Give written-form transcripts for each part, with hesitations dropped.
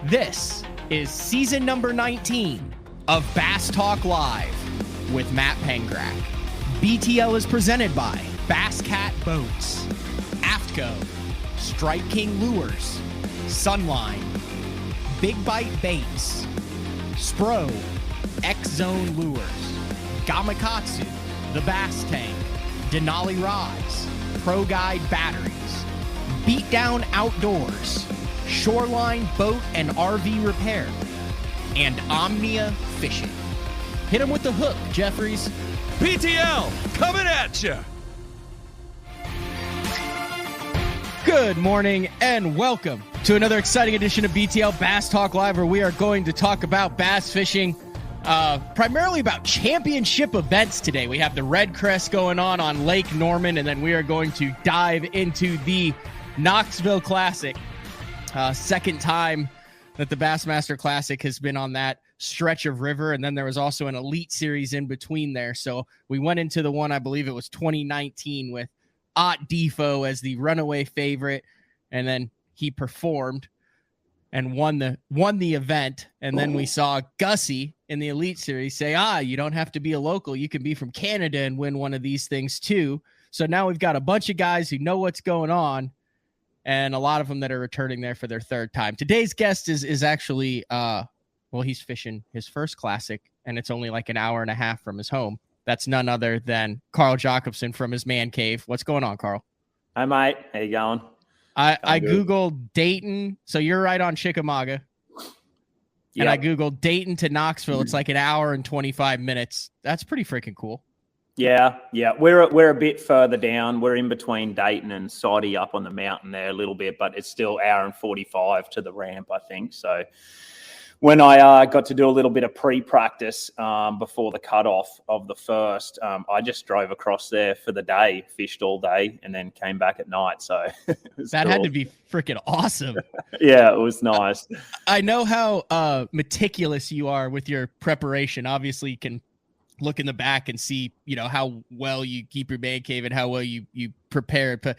This is season number 19 of Bass Talk Live with Matt Pengrack. BTL is presented by Bass Cat Boats, Aftco, Strike King Lures, Sunline, Big Bite Baits, Spro, X-Zone Lures, Gamakatsu, The Bass Tank, Denali Rods, Pro Guide Batteries, Beatdown Outdoors, Shoreline Boat and RV Repair, and Omnia Fishing. Hit him with the hook, Jeffries. PTL coming at you. Good morning and welcome to another exciting edition of BTL Bass Talk Live, where we are going to talk about bass fishing, primarily about championship events today. We have the Red Crest going on Lake Norman, and then we are going to dive into the Knoxville Classic. Second time that the Bassmaster Classic has been on that stretch of river, and then there was also an Elite Series in between there. So we went into the one, I believe it was 2019, with Ott Defo as the runaway favorite, and then he performed and won the event. And then we saw Gussie in the Elite Series say, you don't have to be a local, you can be from Canada and win one of these things too. So now we've got a bunch of guys who know what's going on, and a lot of them that are returning there for their third time. Today's guest is actually, he's fishing his first classic, and it's only like an hour and a half from his home. That's none other than Carl Jocumsen from his man cave. What's going on, Carl? Hi, mate. How you going? I Googled Dayton. So you're right on Chickamauga. Yep. And I Googled Dayton to Knoxville. It's like an hour and 25 minutes. That's pretty freaking cool. Yeah. We're a bit further down. We're in between Dayton and Soddy up on the mountain there a little bit, but it's still hour and 45 to the ramp, I think. So when I got to do a little bit of pre-practice before the cutoff of the first, I just drove across there for the day, fished all day, and then came back at night. So that had to be freaking awesome. Yeah, it was nice. I know how meticulous you are with your preparation. Obviously, you can look in the back and see, how well you keep your man cave and how well you prepare it. But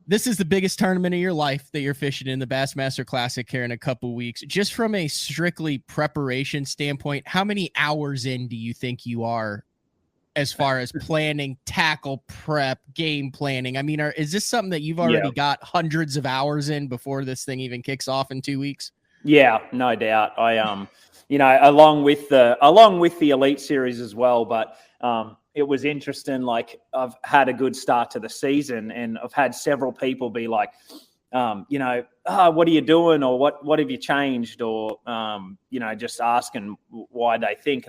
this is the biggest tournament of your life that you're fishing in, the Bassmaster Classic, here in a couple weeks. Just from a strictly preparation standpoint, how many hours in do you think you are as far as planning, tackle prep, game planning? I mean, is this something that you've already got hundreds of hours in before this thing even kicks off in 2 weeks? Yeah, no doubt. I along with the Elite Series as well, but it was interesting. Like, I've had a good start to the season, and I've had several people be like, what are you doing, or what have you changed, or just asking why they think,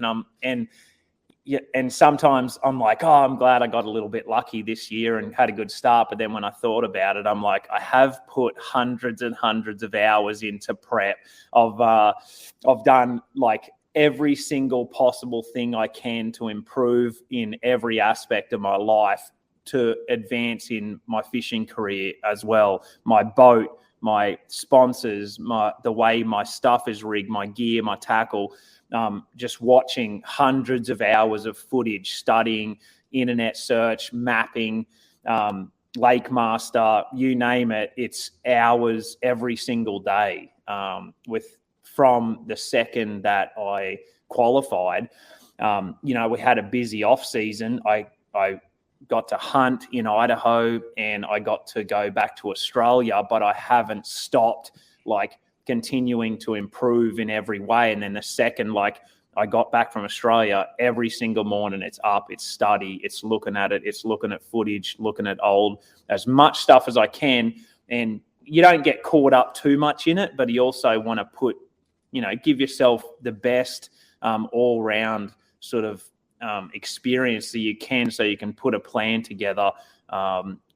and sometimes I'm like, I'm glad I got a little bit lucky this year and had a good start. But then when I thought about it, I'm like, I have put hundreds and hundreds of hours into prep. I've done like every single possible thing I can to improve in every aspect of my life, to advance in my fishing career as well. My boat, my sponsors, the way my stuff is rigged, my gear, my tackle. Just watching hundreds of hours of footage, studying, internet search, mapping, Lake Master, you name it. It's hours every single day. From the second that I qualified, we had a busy off season. I got to hunt in Idaho, and I got to go back to Australia, but I haven't stopped continuing to improve in every way. And then the second, I got back from Australia, every single morning it's up, it's study, it's looking at it, it's looking at footage, looking at as much stuff as I can. And you don't get caught up too much in it, but you also want to give yourself the best all round sort of experience that you can, so you can put a plan together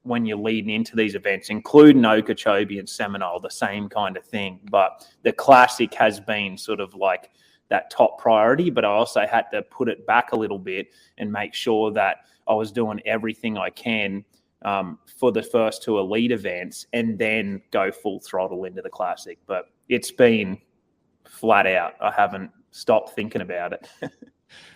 when you're leading into these events, including Okeechobee and Seminole, the same kind of thing. But the Classic has been sort of like that top priority, but I also had to put it back a little bit and make sure that I was doing everything I can for the first two Elite events, and then go full throttle into the Classic. But it's been flat out. I haven't stopped thinking about it.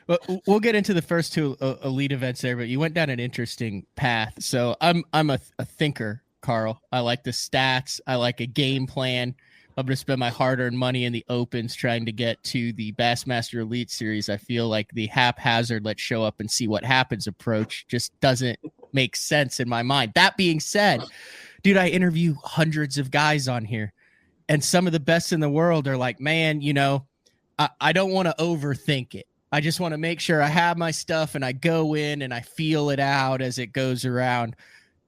Well, we'll get into the first two Elite events there, but you went down an interesting path. So I'm a thinker, Carl. I like the stats. I like a game plan. I'm going to spend my hard-earned money in the opens trying to get to the Bassmaster Elite Series. I feel like the haphazard, let's show up and see what happens approach just doesn't make sense in my mind. That being said, dude, I interview hundreds of guys on here, and some of the best in the world are like, man, you know, I don't want to overthink it. I just want to make sure I have my stuff and I go in and I feel it out as it goes around.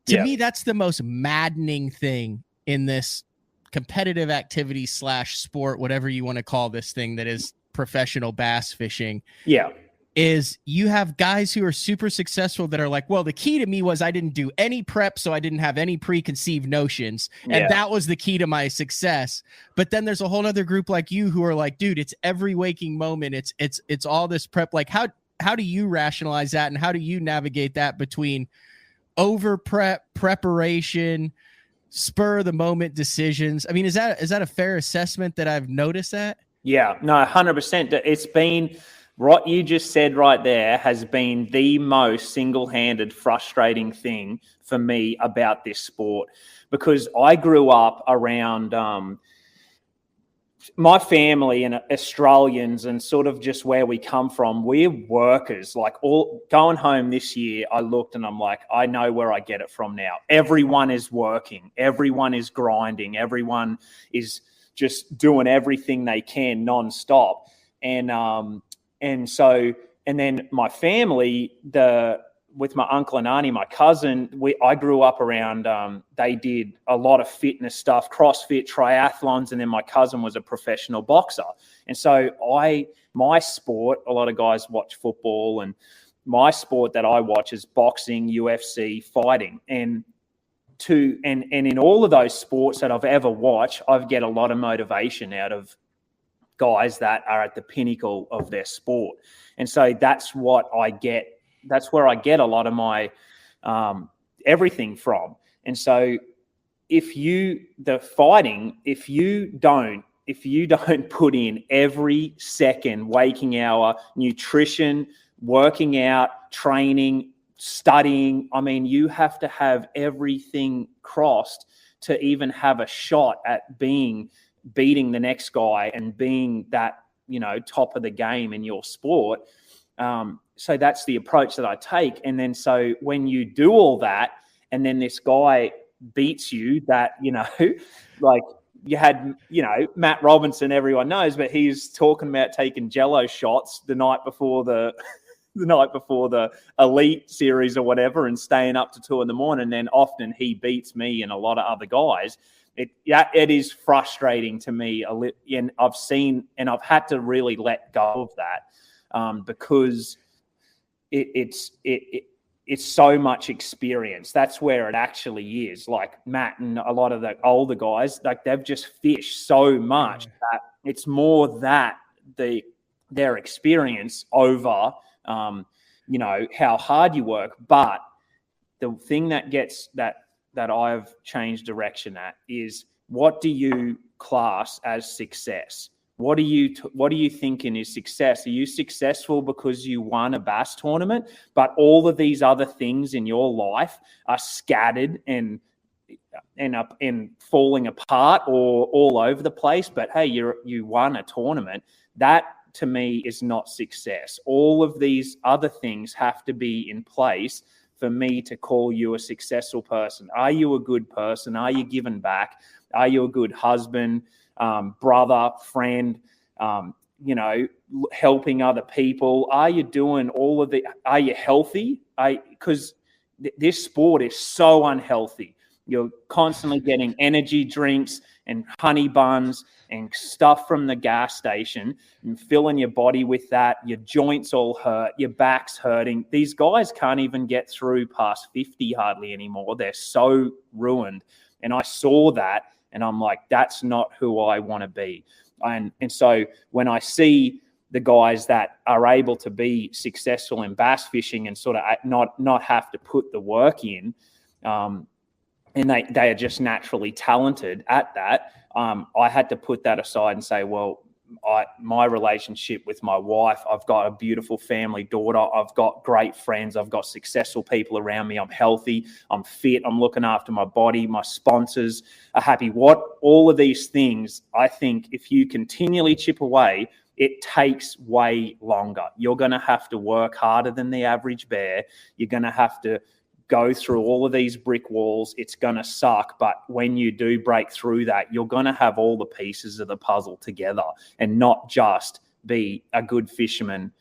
To me, that's the most maddening thing in this competitive activity / sport, whatever you want to call this thing that is professional bass fishing. Yeah. Is you have guys who are super successful that are like, well, the key to me was I didn't do any prep, so I didn't have any preconceived notions. And that was the key to my success. But then there's a whole other group like you who are like, dude, it's every waking moment. It's all this prep. Like, how do you rationalize that? And how do you navigate that between over preparation, spur of the moment decisions? I mean, is that a fair assessment that I've noticed that? Yeah, no, 100%. It's been what you just said right there has been the most single-handed frustrating thing for me about this sport, because I grew up around my family and Australians and sort of just where we come from. We're workers. Like, all going home this year, I looked and I'm like, I know where I get it from now. Everyone is working. Everyone is grinding. Everyone is just doing everything they can nonstop. And then my family, with my uncle and auntie, my cousin, I grew up around, they did a lot of fitness stuff, CrossFit, triathlons, and then my cousin was a professional boxer. And so my sport, a lot of guys watch football, and my sport that I watch is boxing, UFC, fighting. And in all of those sports that I've ever watched, I get a lot of motivation out of guys that are at the pinnacle of their sport. And so that's what I get. That's where I get a lot of my everything from. And so if you don't put in every second, waking hour, nutrition, working out, training, studying, I mean, you have to have everything crossed to even have a shot at beating the next guy and being that, you know, top of the game in your sport. So that's the approach that I take. And then so when you do all that, and then this guy beats you, that, you know, like you had, you know, Matt Robinson, everyone knows, but he's talking about taking Jello shots the night before the Elite Series or whatever, and staying up to 2 a.m. And then often he beats me and a lot of other guys. It is frustrating to me, and I've had to really let go of that, because it's so much experience. That's where it actually is. Like Matt and a lot of the older guys, like they've just fished so much that it's more that their experience over, you know, how hard you work. But the thing that I've changed direction at is, what do you class as success? What are you thinking is success? Are you successful because you won a bass tournament, but all of these other things in your life are scattered and falling apart or all over the place? But hey, you won a tournament. That to me is not success. All of these other things have to be in place for me to call you a successful person. Are you a good person? Are you giving back? Are you a good husband, brother, friend, you know, helping other people? Are you doing all of are you healthy? Because this sport is so unhealthy. You're constantly getting energy drinks and honey buns and stuff from the gas station and filling your body with that. Your joints all hurt. Your back's hurting. These guys can't even get through past 50 hardly anymore. They're so ruined. And I saw that, and I'm like, that's not who I want to be. And so when I see the guys that are able to be successful in bass fishing and sort of not have to put the work in, and they are just naturally talented at that, I had to put that aside and say, well, my relationship with my wife. I've got a beautiful family daughter. I've got great friends. I've got successful people around me. I'm healthy. I'm fit. I'm looking after my body. My sponsors are happy. All of these things, I think if you continually chip away, it takes way longer. You're going to have to work harder than the average bear. You're going to have to go through all of these brick walls. It's going to suck. But when you do break through that, you're going to have all the pieces of the puzzle together and not just be a good fisherman,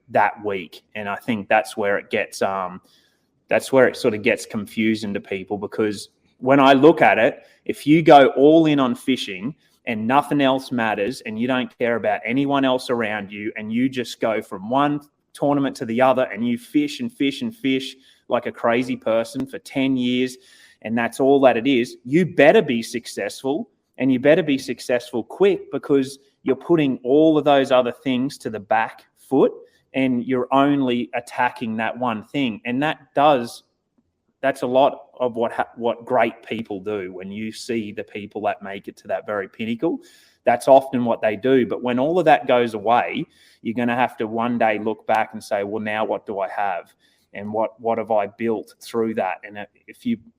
that week. And I think that's where it gets, sort of gets confusing to people, because when I look at it, if you go all in on fishing and nothing else matters and you don't care about anyone else around you and you just go from one tournament to the other and you fish and fish and fish like a crazy person for 10 years, and that's all that it is, you better be successful, and you better be successful quick, because you're putting all of those other things to the back foot and you're only attacking that one thing. And that's a lot of what great people do. When you see the people that make it to that very pinnacle, that's often what they do. But when all of that goes away, you're going to have to one day look back and say, well, now what do I have? And what have I built through that? And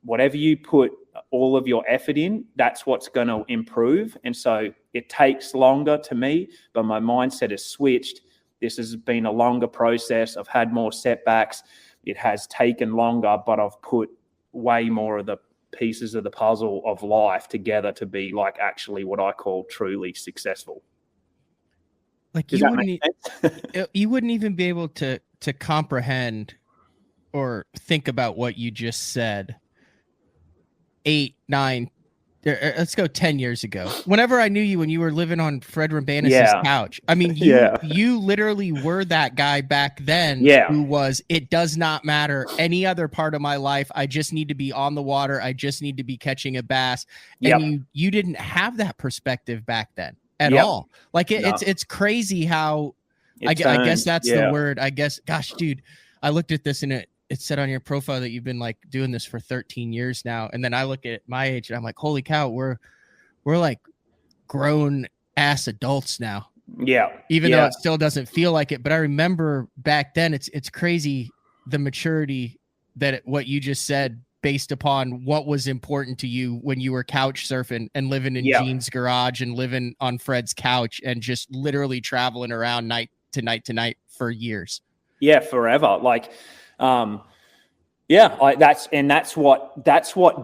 whatever you put all of your effort in, that's what's going to improve. And so it takes longer to me, but my mindset has switched. This has been a longer process. I've had more setbacks. It has taken longer, but I've put way more of the pieces of the puzzle of life together to be like actually what I call truly successful. Like you wouldn't even be able to comprehend or think about what you just said 8, 9, let's go 10 years ago. Whenever I knew you, when you were living on Fred Rabanus' couch, I mean, you literally were that guy back then who was, it does not matter any other part of my life. I just need to be on the water. I just need to be catching a bass. And you didn't have that perspective back then at all. Like it's crazy how I guess that's the word. I guess, gosh, dude, I looked at this and it said on your profile that you've been like doing this for 13 years now. And then I look at my age and I'm like, holy cow, we're like grown ass adults now. Yeah. Even though it still doesn't feel like it. But I remember back then it's crazy, the maturity that what you just said based upon what was important to you when you were couch surfing and living in Gene's garage and living on Fred's couch and just literally traveling around night to night for years. Yeah. Forever. Like, that's what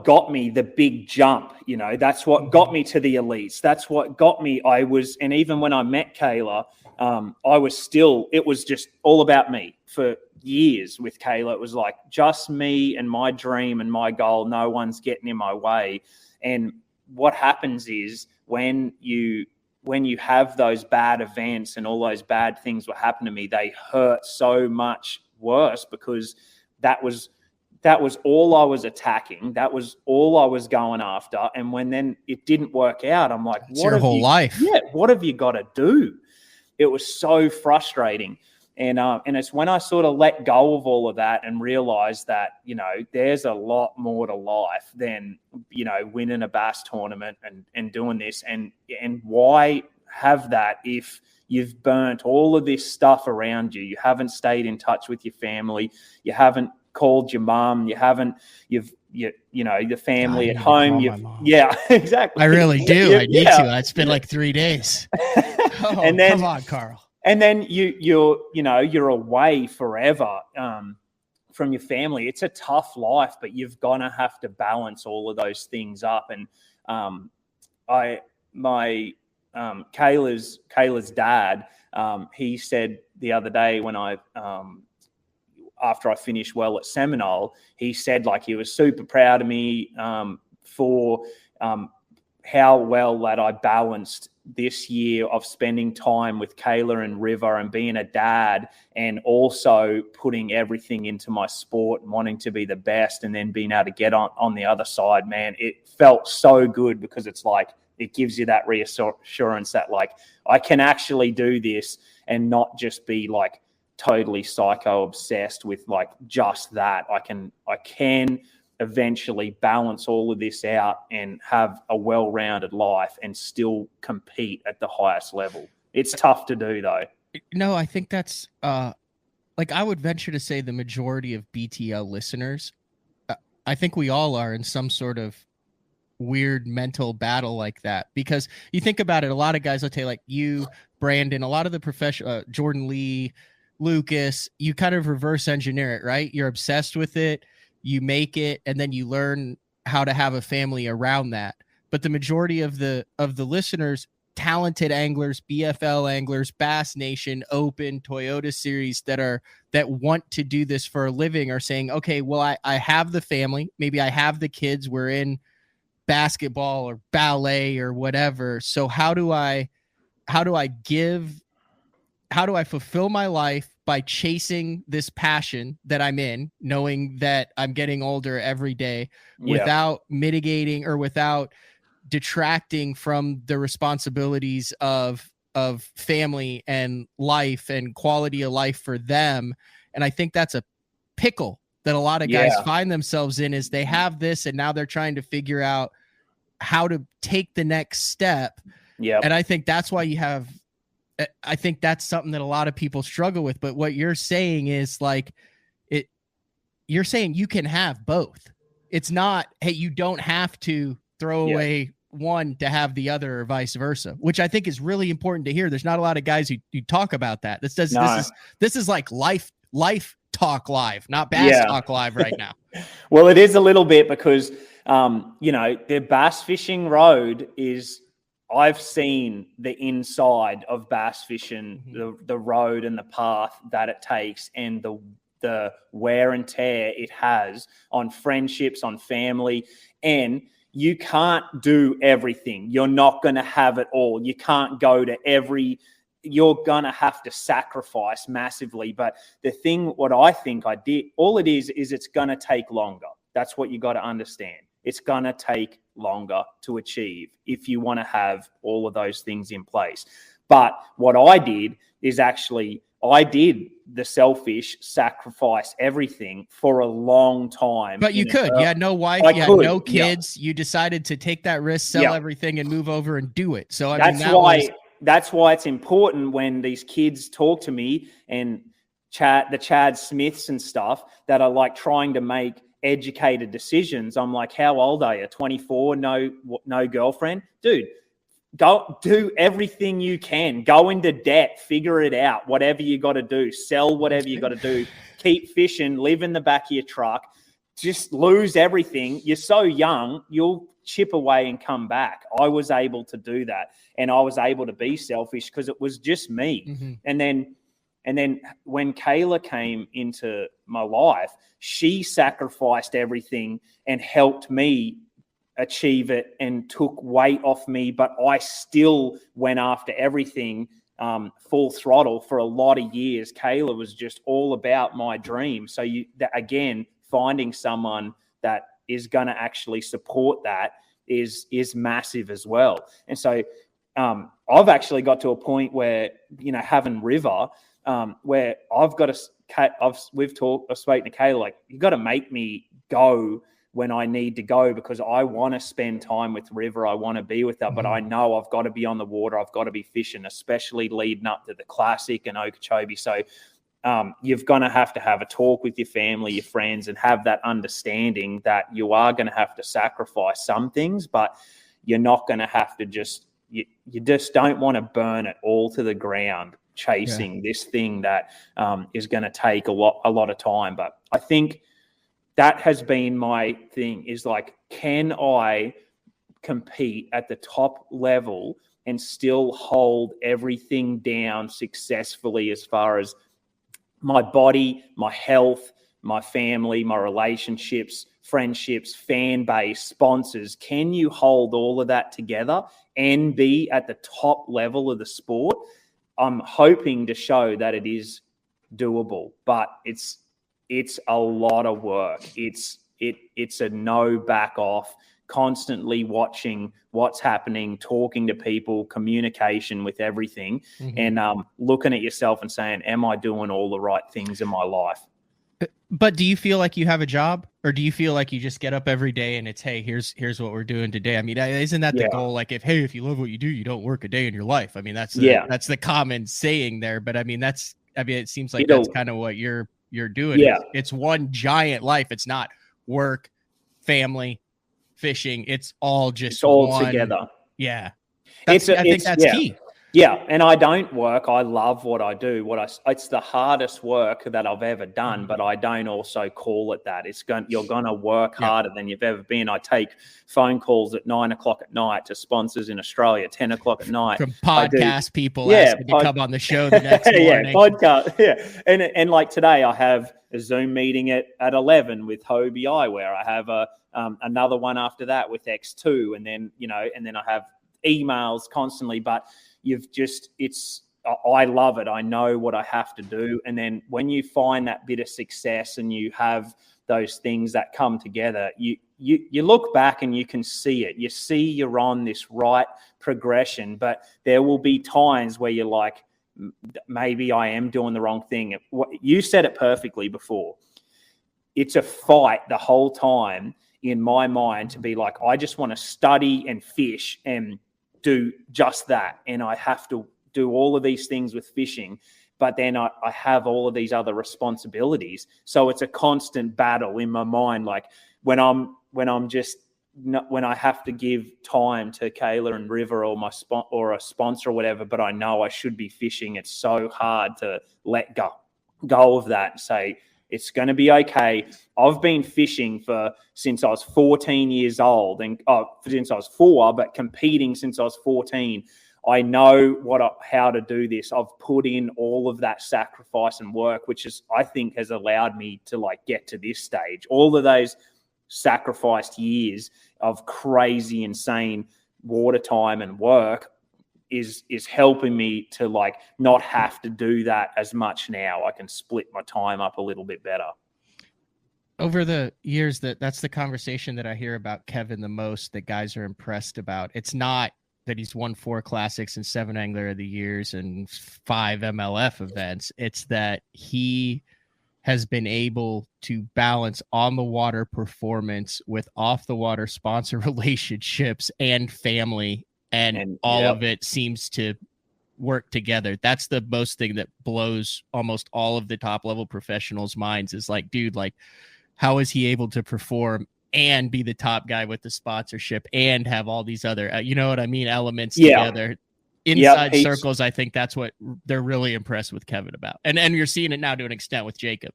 got me the big jump. That's what got me to the elites. That's what got me. And even when I met Kayla, it was just all about me for years with Kayla. It was like just me and my dream and my goal. No one's getting in my way. And what happens is when you have those bad events and all those bad things that happen to me, they hurt so much worse, because that was all I was attacking. That was all I was going after. And when then it didn't work out, I'm like, what your whole life? Yeah. What have you got to do? It was so frustrating. And it's when I sort of let go of all of that and realized that, there's a lot more to life than, winning a bass tournament and doing this. And why have that if you've burnt all of this stuff around you? You haven't stayed in touch with your family. You haven't called your mom. You haven't, the family at home. Yeah, exactly. I really do. I need to. It's been like 3 days. And then, come on, Carl. And then you're away forever from your family. It's a tough life, but you've gonna have to balance all of those things up. And Kayla's dad, he said the other day when after I finished well at Seminole, he said like he was super proud of me for how well that I balanced this year of spending time with Kayla and River and being a dad, and also putting everything into my sport and wanting to be the best, and then being able to get on the other side. Man, it felt so good, because it's like it gives you that reassurance that like I can actually do this and not just be like totally psycho obsessed with like just that. I can eventually balance all of this out and have a well-rounded life and still compete at the highest level. It's tough to do, though. No, I think that's like, I would venture to say the majority of BTL listeners, I think we all are in some sort of weird mental battle like that, because you think about it, a lot of guys, let's say like you, Brandon, a lot of the professional, Jordan Lee, Lucas, you kind of reverse engineer it, right? You're obsessed with it, you make it, and then you learn how to have a family around that. But the majority of the listeners, talented anglers, BFL anglers, Bass Nation, Open, Toyota Series, that want to do this for a living, are saying, okay, well, I have the family, maybe I have the kids, we're in basketball or ballet or whatever. So how do I fulfill my life by chasing this passion that I'm in, knowing that I'm getting older every day, without mitigating or without detracting from the responsibilities of family and life and quality of life for them. And I think that's a pickle that a lot of guys find themselves in, is they have this and now they're trying to figure out how to take the next step. Yeah. And I think that's why I think that's something that a lot of people struggle with. But what you're saying is like, you're saying you can have both. It's not, hey, you don't have to throw away one to have the other, or vice versa, which I think is really important to hear. There's not a lot of guys who talk about that. This is like life talk live, not bass talk live right now. Well, it is a little bit, because the bass fishing road is, I've seen the inside of bass fishing, the road and the path that it takes, and the wear and tear it has on friendships, on family. And you can't do everything. You're not going to have it all. You can't go to you're going to have to sacrifice massively. But what I think I did, all it is it's going to take longer. That's what you got to understand. It's going to take longer to achieve if you want to have all of those things in place. But what I did is I did the selfish sacrifice everything for a long time. But you could. You had no wife, you had no kids. You decided to take that risk, sell everything, and move over and do it. So that's why it's important when these kids talk to me, and the Chad Smiths and stuff, that are like trying to make educated decisions. I'm like, how old are you? 24, no girlfriend? Dude, go do everything you can. Go into debt, figure it out, whatever you got to do, sell whatever you got to do, keep fishing, live in the back of your truck, just lose everything. You're so young, you'll chip away and come back. I was able to do that, and I was able to be selfish because it was just me. Mm-hmm. And then when Kayla came into my life, she sacrificed everything and helped me achieve it and took weight off me. But I still went after everything full throttle for a lot of years. Kayla was just all about my dream. So again, finding someone that is going to actually support that is massive as well. And so I've actually got to a point where, having River, where I've spoken to Kayla, like, you got to make me go when I need to go, because I want to spend time with River. I want to be with her, but I know I've got to be on the water. I've got to be fishing, especially leading up to the Classic and Okeechobee. So you've going to have a talk with your family, your friends, and have that understanding that you are going to have to sacrifice some things, but you're not going to have to you just don't want to burn it all to the ground chasing this thing that is going to take a lot of time. But I think that has been my thing, is like, can I compete at the top level and still hold everything down successfully, as far as my body, my health, my family, my relationships, friendships, fan base, sponsors? Can you hold all of that together and be at the top level of the sport? I'm hoping to show that it is doable, but it's a lot of work. It's a no back off, constantly watching what's happening, talking to people, communication with everything, and looking at yourself and saying, am I doing all the right things in my life? But do you feel like you have a job, or do you feel like you just get up every day and it's, hey, here's what we're doing today? I mean, isn't that the goal? Like, if you love what you do, you don't work a day in your life. I mean, that's the common saying there. But I mean, it seems like that's kind of what you're doing. Yeah, it's one giant life. It's not work, family, fishing. It's all one, together. Yeah, I think that's key. Yeah, and I don't work. I love what I do. It's the hardest work that I've ever done, but I don't also call it that. You're going to work harder than you've ever been. I take phone calls at 9:00 at night to sponsors in Australia, 10:00 at night from podcast people asking to come on the show the next morning. Podcast. Yeah, and like today, I have a Zoom meeting at 11 with Hobie Eyewear. I have another one after that with X2, and then I have emails constantly, but I love it. I know what I have to do. And then when you find that bit of success and you have those things that come together, you look back and you can see it. You see you're on this right progression, but there will be times where you're like, maybe I am doing the wrong thing. You said it perfectly before. It's a fight the whole time in my mind to be like, I just want to study and fish and do just that, and I have to do all of these things with fishing, but then I have all of these other responsibilities, so it's a constant battle in my mind. Like when I have to give time to Kayla and River or or a sponsor or whatever, but I know I should be fishing, it's so hard to let go of that and say, it's going to be okay. I've been fishing since I was 14 years old, and since I was 4, but competing since I was 14. I know how to do this. I've put in all of that sacrifice and work, which I think has allowed me to get to this stage. All of those sacrificed years of crazy, insane water time and work is helping me to not have to do that as much now. I can split my time up a little bit better. Over the years, that's the conversation that I hear about Kevin the most, that guys are impressed about. It's not that he's won 4 classics and 7 Angler of the Years and 5 MLF events. It's that he has been able to balance on the water performance with off the water sponsor relationships and family. And all of it seems to work together. That's the most thing that blows almost all of the top level professionals' minds is like, dude, how is he able to perform and be the top guy with the sponsorship and have all these other, elements together? Inside circles, I think that's what they're really impressed with Kevin about. And you're seeing it now to an extent with Jacob.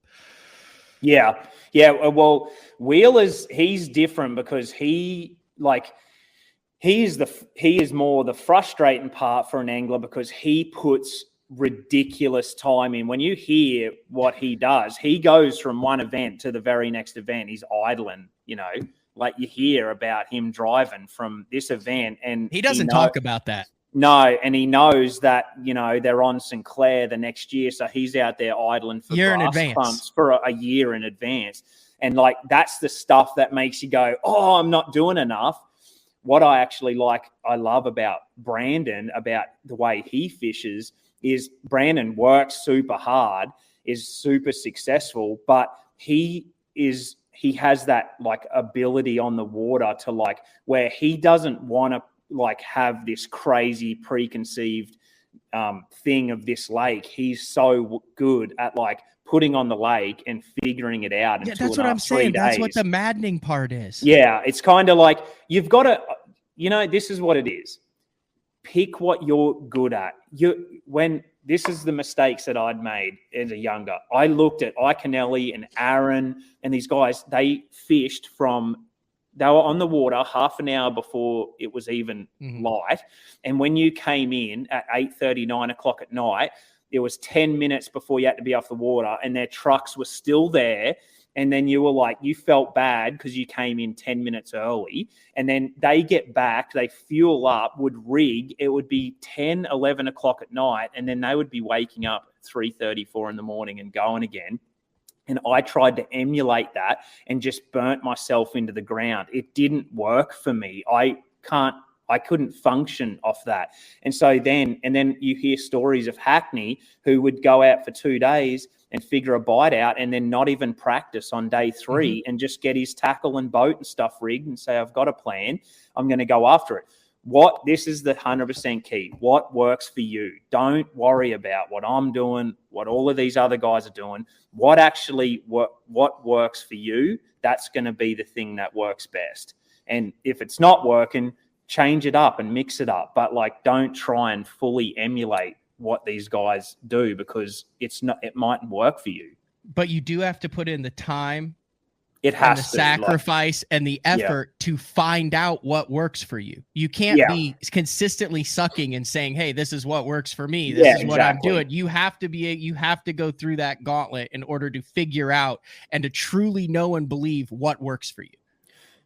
Yeah. Well, he's different because he is more the frustrating part for an angler, because he puts ridiculous time in. When you hear what he does, he goes from one event to the very next event. He's idling, you hear about him driving from this event, and he doesn't talk about that. No, and he knows that, they're on Sinclair the next year, so he's out there idling for grass pumps for a year in advance. And that's the stuff that makes you go, oh, I'm not doing enough. What I love about Brandon, about the way he fishes, is Brandon works super hard, is super successful, but he has that ability on the water to where he doesn't want to have this crazy preconceived thing of this lake. He's so good at putting on the lake and figuring it out. Yeah, that's what I'm saying. That's what the maddening part is. Yeah, it's kind of you've got to, this is what it is. Pick what you're good at. This is the mistakes that I'd made as a younger. I looked at Iconelli and Aaron and these guys. They fished they were on the water half an hour before it was even light. And when you came in at 8:30, 9:00 at night, it was 10 minutes before you had to be off the water, and their trucks were still there. And then you were you felt bad because you came in 10 minutes early. And then they get back, they fuel up, would rig. It would be 10, 11 o'clock at night. And then they would be waking up at 3:30, 4 in the morning and going again. And I tried to emulate that and just burnt myself into the ground. It didn't work for me. I can't I couldn't function off that. And so then you hear stories of Hackney who would go out for 2 days and figure a bite out and then not even practice on day 3 and just get his tackle and boat and stuff rigged and say, I've got a plan. I'm going to go after it. This is the 100% key. What works for you? Don't worry about what I'm doing, what all of these other guys are doing. What works for you, that's going to be the thing that works best. And if it's not working, change it up and mix it up. But like, don't try and fully emulate what these guys do, because it mightn't work for you. But you do have to put in the time, it has the sacrifice and the effort to find out what works for you. You can't be consistently sucking and saying, hey, this is what works for me. This is what I'm doing. You have to go through that gauntlet in order to figure out and to truly know and believe what works for you.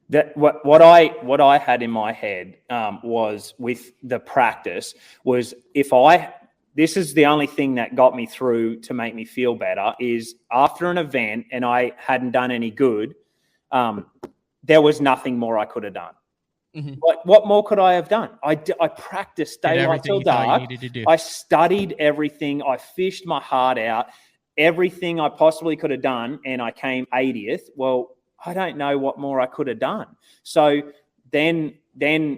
That what I had in my head was with the practice was this is the only thing that got me through to make me feel better, is after an event and I hadn't done any good, there was nothing more I could have done. Mm-hmm. What more could I have done? I practiced daylight till dark. I studied everything. I fished my heart out, everything I possibly could have done, and I came 80th. Well, I don't know what more I could have done. So then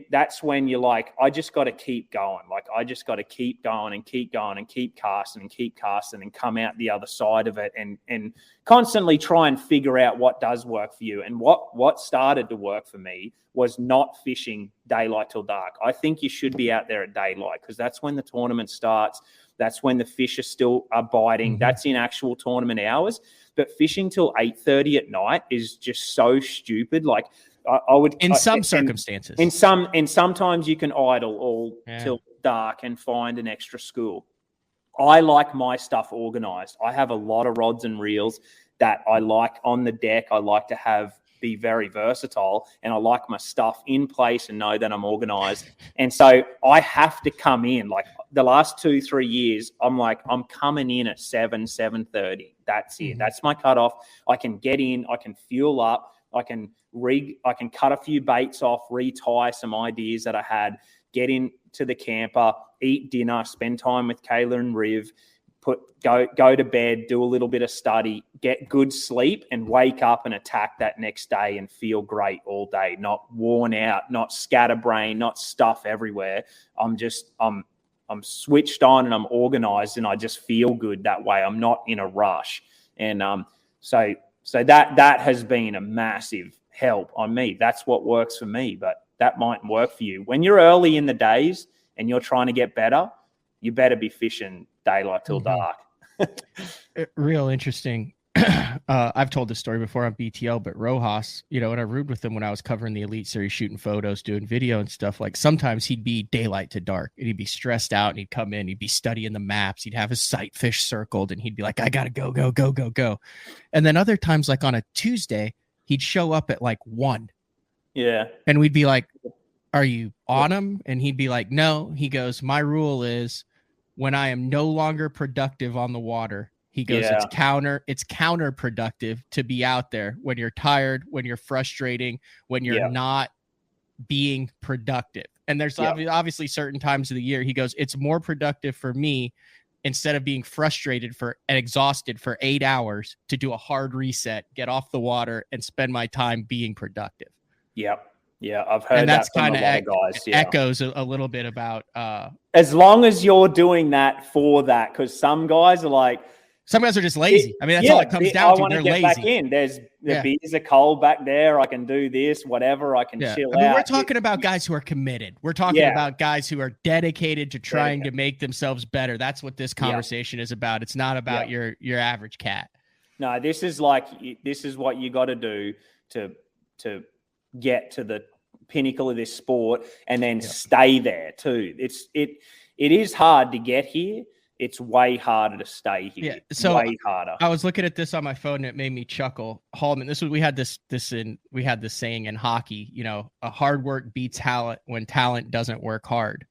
that's when you're like, I just got to keep going. Like, I just got to keep going and keep going and keep casting and come out the other side of it and constantly try and figure out what does work for you. And what started to work for me was not fishing daylight till dark. I think you should be out there at daylight, because that's when the tournament starts. That's when the fish are biting. Mm-hmm. That's in actual tournament hours. But fishing till 8:30 at night is just so stupid. Like, I would in some circumstances. And sometimes you can idle all till dark and find an extra school. I like my stuff organized. I have a lot of rods and reels that I like on the deck. I like to be very versatile, and I like my stuff in place and know that I'm organized. And so I have to come in, like the last 2-3 years, I'm coming in at 7:30. That's it. That's my cutoff. I can get in, I can fuel up, I can cut a few baits off, retie some ideas that I had, get into the camper, eat dinner, spend time with Kayla and Riv, go to bed, do a little bit of study, get good sleep, and wake up and attack that next day and feel great all day, not worn out, not scatterbrained, not stuff everywhere. I'm switched on and I'm organized, and I just feel good that way. I'm not in a rush. And so that has been a massive help on me. That's what works for me, but that mightn't work for you. When you're early in the days and you're trying to get better, you better be fishing daylight till dark. Real interesting. I've told this story before on BTL, but Rojas, and I roomed with him when I was covering the Elite Series, shooting photos, doing video and stuff. Like, sometimes he'd be daylight to dark and he'd be stressed out, and he'd come in, he'd be studying the maps. He'd have his sight fish circled, and he'd be like, I got to go. And then other times, like on a Tuesday, he'd show up at like 1. Yeah. And we'd be like, are you on him? And he'd be like, no. He goes, my rule is when I am no longer productive on the water, he goes, it's counterproductive to be out there when you're tired, when you're frustrating, when you're not being productive. And there's obviously certain times of the year, he goes, it's more productive for me, instead of being frustrated and exhausted for 8 hours, to do a hard reset, get off the water, and spend my time being productive. Yep. Yeah, I've heard that from a lot of guys. Echoes a little bit about as long as you're doing that for that, because some guys are just lazy. I mean, that's all it comes down to. They're lazy. Back in. The beers are cold back there. I can do this, whatever. I can chill out. We're talking about guys who are committed. We're talking about guys who are dedicated to trying to make themselves better. That's what this conversation is about. It's not about your average cat. No, this is what you got to do to get to the pinnacle of this sport, and then stay there too. It is hard to get here. It's way harder to stay here. Yeah, so way harder. I was looking at this on my phone and it made me chuckle. Hallman, we had this saying in hockey, a hard work beats talent when talent doesn't work hard.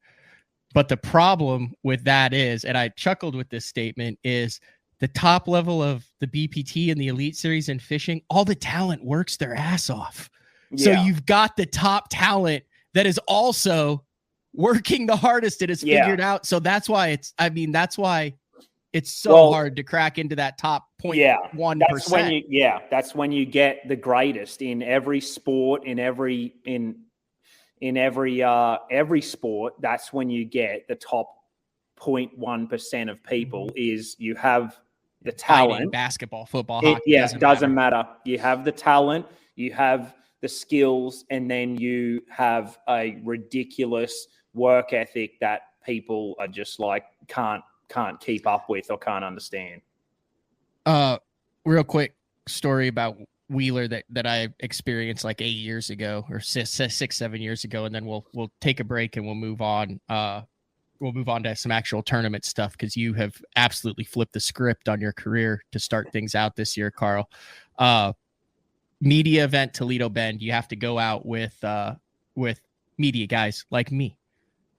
But the problem with that is, and I chuckled with this statement, is the top level of the BPT and the Elite Series in fishing, all the talent works their ass off. So you've got the top talent that is also working the hardest and has figured out. So that's why that's why it's so hard to crack into that top 0.1%. That's when you get the greatest in every sport, in every sport. That's when you get the top 0.1% of people. Is you have the talent. Fighting, basketball, football, hockey. It doesn't matter. You have the talent, you have the skills, and then you have a ridiculous work ethic that people are just like can't keep up with or can't understand. Real quick story about Wheeler that I experienced like 8 years ago or 6-7 years ago, and then we'll take a break and we'll move on. We'll move on to some actual tournament stuff because you have absolutely flipped the script on your career to start things out this year, Carl. Media event Toledo Bend. You have to go out with media guys like me.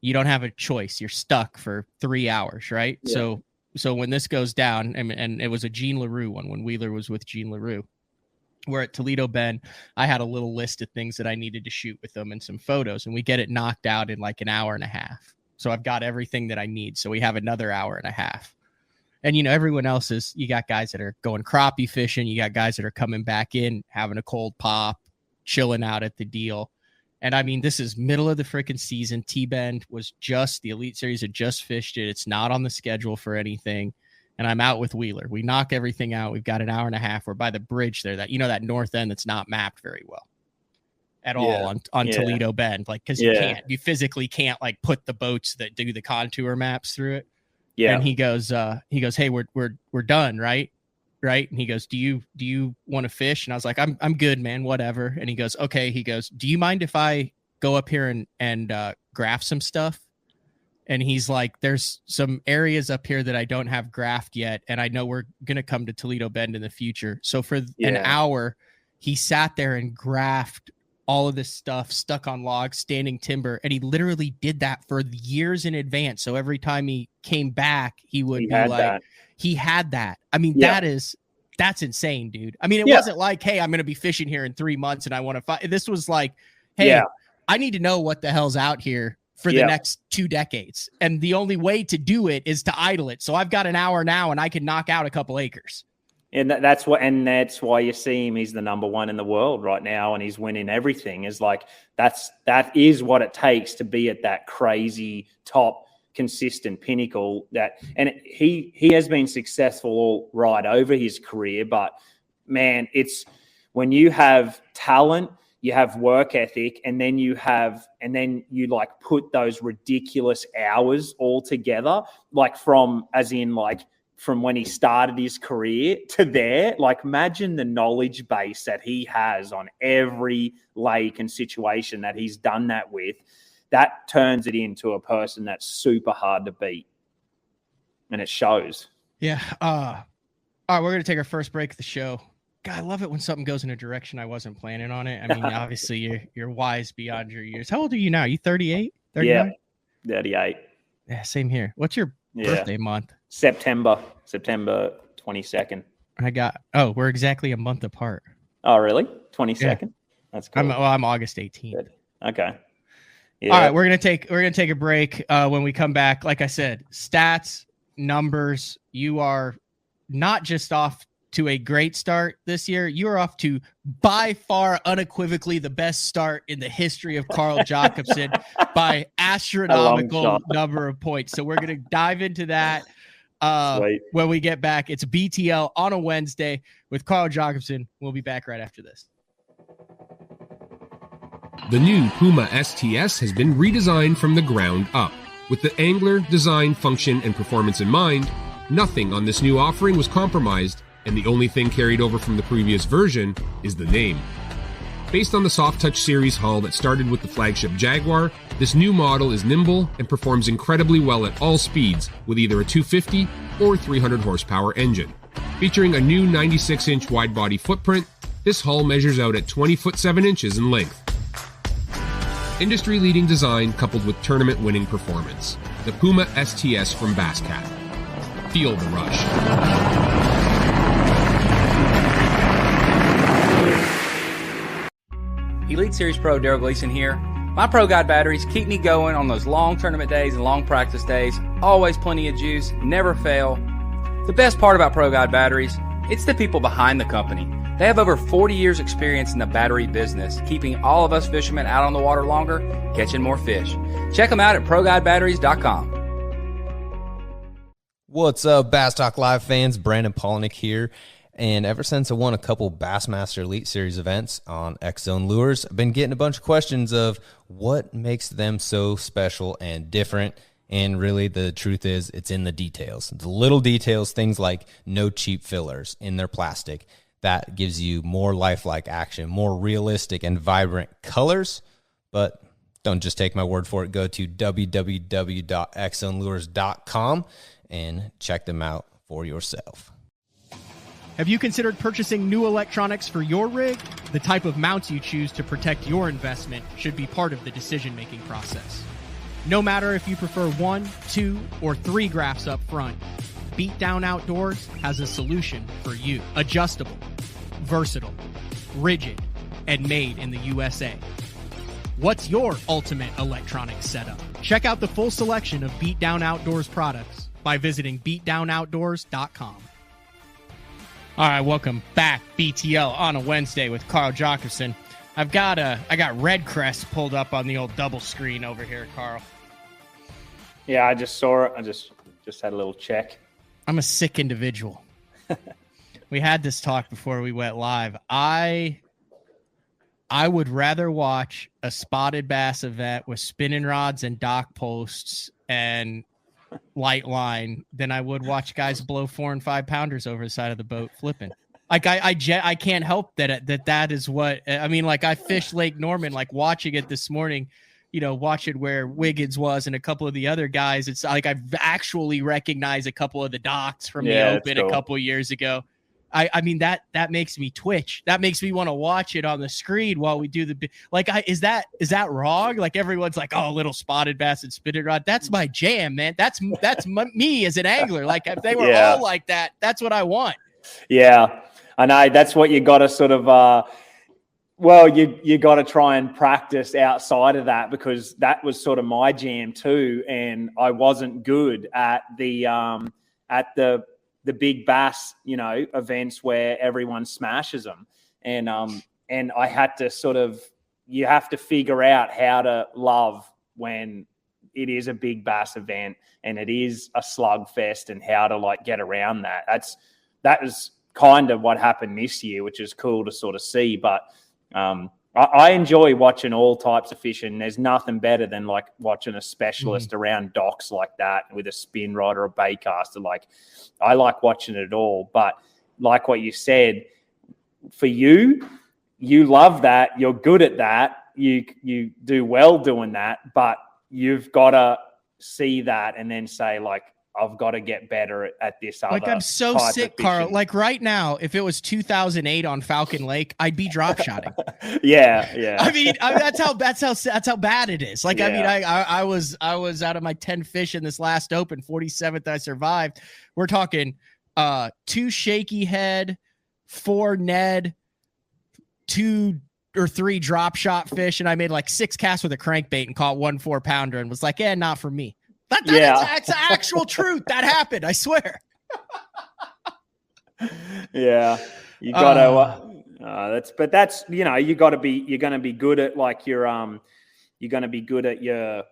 You don't have a choice. You're stuck for 3 hours, right? Yeah. So when this goes down, and it was a Jean LaRue one when Wheeler was with Jean LaRue. We're at Toledo Bend. I had a little list of things that I needed to shoot with them and some photos, and we get it knocked out in like an hour and a half. So I've got everything that I need. So we have another hour and a half. And, everyone else you got guys that are going crappie fishing. You got guys that are coming back in, having a cold pop, chilling out at the deal. And this is middle of the freaking season. T-Bend was the Elite Series had just fished it. It's not on the schedule for anything. And I'm out with Wheeler. We knock everything out. We've got an hour and a half. We're by the bridge there, that north end that's not mapped very well at all on Toledo Bend. Like, cause you physically can't like put the boats that do the contour maps through it. Yeah. And he goes, hey, we're done. Right. And he goes, do you want to fish? And I was like, I'm good, man, whatever. And he goes, okay. He goes, do you mind if I go up here and graph some stuff? And he's like, there's some areas up here that I don't have graphed yet. And I know we're going to come to Toledo Bend in the future. So for an hour, he sat there and graphed all of this stuff, stuck on logs, standing timber. And he literally did that for years in advance. So every time he came back, he had that. That's insane, dude. It wasn't like, hey, I'm going to be fishing here in 3 months and I want to fight. This was like, hey, I need to know what the hell's out here for the next 2 decades. And the only way to do it is to idle it. So I've got an hour now and I can knock out a couple acres. And that's why you see him. He's the number one in the world right now, and he's winning everything. Is like that is what it takes to be at that crazy top, consistent pinnacle. He has been successful all right over his career, but man, it's when you have talent, you have work ethic, and then you like put those ridiculous hours all together, like from when he started his career to there. Like, imagine the knowledge base that he has on every lake and situation that he's done that with. That turns it into a person that's super hard to beat. And it shows. Yeah. All right, we're going to take our first break of the show. God, I love it when something goes in a direction I wasn't planning on it. Obviously, you're wise beyond your years. How old are you now? You 38? 39? Yeah, 38. Yeah, same here. What's your birthday month? September 22nd. We're exactly a month apart. Oh, really? 22nd? Yeah. That's cool. I'm August 18th. Good. Okay. Yeah. All right, we're gonna take a break. When we come back, like I said, stats, numbers. You are not just off to a great start this year. You are off to by far, unequivocally, the best start in the history of Carl Jocumsen by astronomical number of points. So we're gonna dive into that. When we get back. It's BTL on a Wednesday with Carl Jocumsen. We'll be back right after this. The new Puma STS has been redesigned from the ground up. With the angler, design, function, and performance in mind, nothing on this new offering was compromised, and the only thing carried over from the previous version is the name. Based on the Soft Touch series hull that started with the flagship Jaguar, this new model is nimble and performs incredibly well at all speeds with either a 250 or 300 horsepower engine. Featuring a new 96-inch wide-body footprint, this hull measures out at 20 foot 7 inches in length. Industry-leading design coupled with tournament-winning performance. The Puma STS from Basscat. Feel the rush. Elite Series Pro Daryl Gleason here. My Pro Guide batteries keep me going on those long tournament days and long practice days. Always plenty of juice, never fail. The best part about Pro Guide batteries, it's the people behind the company. They have over 40 years experience in the battery business, keeping all of us fishermen out on the water longer, catching more fish. Check them out at ProGuideBatteries.com. What's up, Bass Talk Live fans? Brandon Polnick here. And ever since I won a couple Bassmaster Elite Series events on X-Zone Lures, I've been getting a bunch of questions of what makes them so special and different. And really, the truth is, it's in the details. The little details, things like no cheap fillers in their plastic. That gives you more lifelike action, more realistic and vibrant colors. But don't just take my word for it. Go to www.xzonelures.com and check them out for yourself. Have you considered purchasing new electronics for your rig? The type of mounts you choose to protect your investment should be part of the decision-making process. No matter if you prefer 1, 2, or 3 graphs up front, Beatdown Outdoors has a solution for you. Adjustable, versatile, rigid, and made in the USA. What's your ultimate electronic setup? Check out the full selection of Beatdown Outdoors products by visiting beatdownoutdoors.com. All right, welcome back, BTL, on a Wednesday with Carl Jocumsen. I got Red Crest pulled up on the old double screen over here, Carl. Yeah, I just saw it. I just had a little check. I'm a sick individual. We had this talk before we went live. I would rather watch a spotted bass event with spinning rods and dock posts and light line than I would watch guys blow 4 and 5 pounders over the side of the boat flipping. Like I can't help that is what I mean. Like I fished Lake Norman, like watching it this morning, watching where Wiggins was and a couple of the other guys. It's like I've actually recognized a couple of the docks from the Open a couple of years ago. I mean that makes me twitch. That makes me want to watch it on the screen while we do the is that wrong? Like everyone's like, oh, little spotted bass and spinning rod. That's my jam, man. That's me as an angler. Like if they were all like that, that's what I want. Yeah, I know. That's what you got to sort of. You got to try and practice outside of that because that was sort of my jam too, and I wasn't good at the big bass, events where everyone smashes them. And I had to you have to figure out how to love when it is a big bass event and it is a slugfest and how to get around that. That was kind of what happened this year, which is cool to sort of see. But I enjoy watching all types of fishing. There's nothing better than watching a specialist around docks like that with a spin rod or a baitcaster. I like watching it all, but like what you said, for you love that. You're good at that. You do well doing that, but you've got to see that and then say I've got to get better at this other. I'm so sick, Carl. Right now, if it was 2008 on Falcon Lake, I'd be drop shotting. Yeah. I mean, that's how bad it is. I was out of my 10 fish in this last Open, 47th I survived. We're talking 2 shaky head, 4 Ned, 2 or 3 drop shot fish, and I made 6 casts with a crankbait and caught 1 4-pounder and was like, not for me. That's actual truth. That happened. I swear. Yeah, you gotta. You're going to be good at you're going to be good at your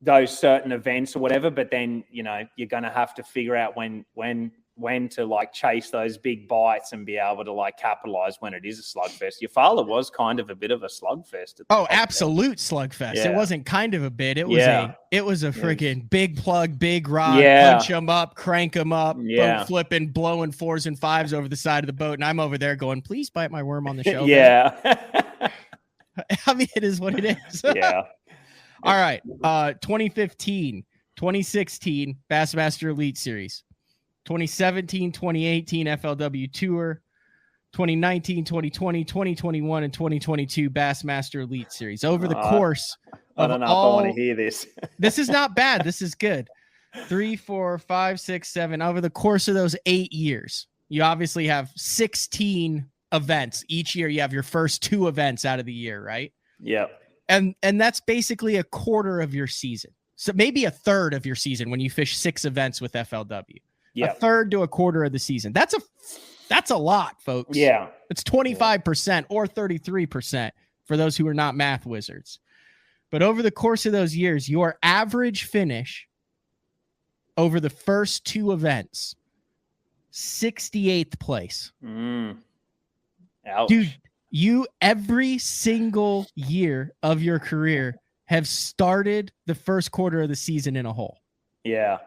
those certain events or whatever. But then you're going to have to figure out when to chase those big bites and be able to capitalize when it is a slugfest. Your father was kind of a bit of a slugfest. Absolute slugfest. Yeah. It wasn't kind of a bit. It was a freaking big plug, big rod, punch them up, crank them up, boat flipping, blowing 4s and 5s over the side of the boat. And I'm over there going, please bite my worm on the show. Yeah. I mean, it is what it is. Yeah. All right. 2015, 2016 Bassmaster Elite Series. 2017, 2018 FLW Tour, 2019, 2020, 2021, and 2022 Bassmaster Elite Series. Over the course I don't know if I want to hear this. This is not bad. This is good. 3, 4, 5, 6, 7. Over the course of those 8 years, you obviously have 16 events. Each year you have your first 2 events out of the year, right? Yep. And that's basically a quarter of your season. So maybe a third of your season when you fish 6 events with FLW. Yeah. A third to a quarter of the season. That's a lot, folks. Yeah. It's 25% or 33% for those who are not math wizards. But over the course of those years, your average finish over the first 2 events, 68th place. Ouch. Dude, you every single year of your career have started the first quarter of the season in a hole. Yeah.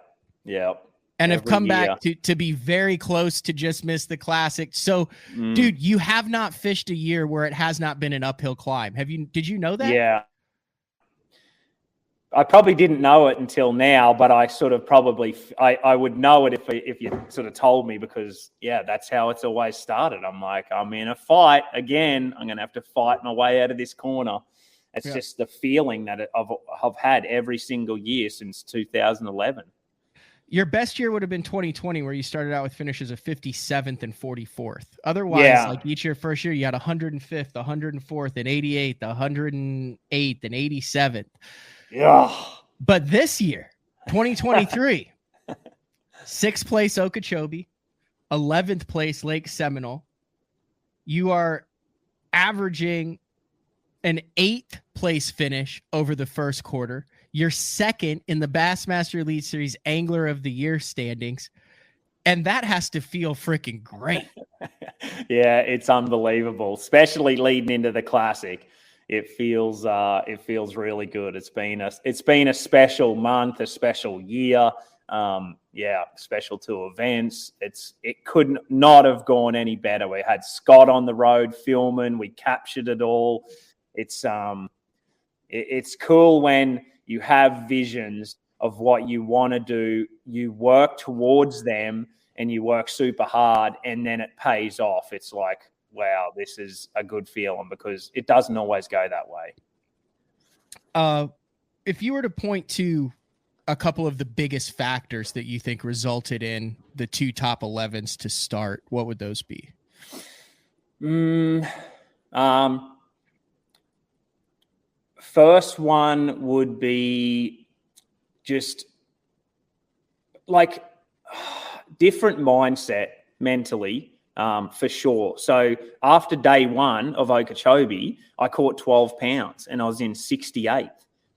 And have Every come year. back to be very close to just miss the Classic. So, dude, you have not fished a year where it has not been an uphill climb. Did you know that? Yeah. I probably didn't know it until now, but I sort of I would know it if you sort of told me, because that's how it's always started. I'm like, I'm in a fight again. I'm going to have to fight my way out of this corner. It's just the feeling that I've had every single year since 2011. Your best year would have been 2020, where you started out with finishes of 57th and 44th. Otherwise, like each year, first year, you had 105th, 104th, and 88th, 108th, and 87th. Yeah. But this year, 2023, 6th place Okeechobee, 11th place Lake Seminole. You are averaging an 8th place finish over the first quarter. You're second in the Bassmaster Elite Series Angler of the Year standings. And that has to feel freaking great. Yeah, it's unbelievable, especially leading into the Classic. It feels really good. It's been a special month, a special year. Special 2 events. It could not have gone any better. We had Scott on the road filming. We captured it all. It's cool when you have visions of what you want to do. You work towards them and you work super hard, and then it pays off. It's like, wow, this is a good feeling, because it doesn't always go that way. If you were to point to a couple of the biggest factors that you think resulted in the 2 top 11s to start, what would those be? First one would be just like different mindset mentally. For sure. So after day 1 of Okeechobee, I caught 12 pounds and I was in 68th.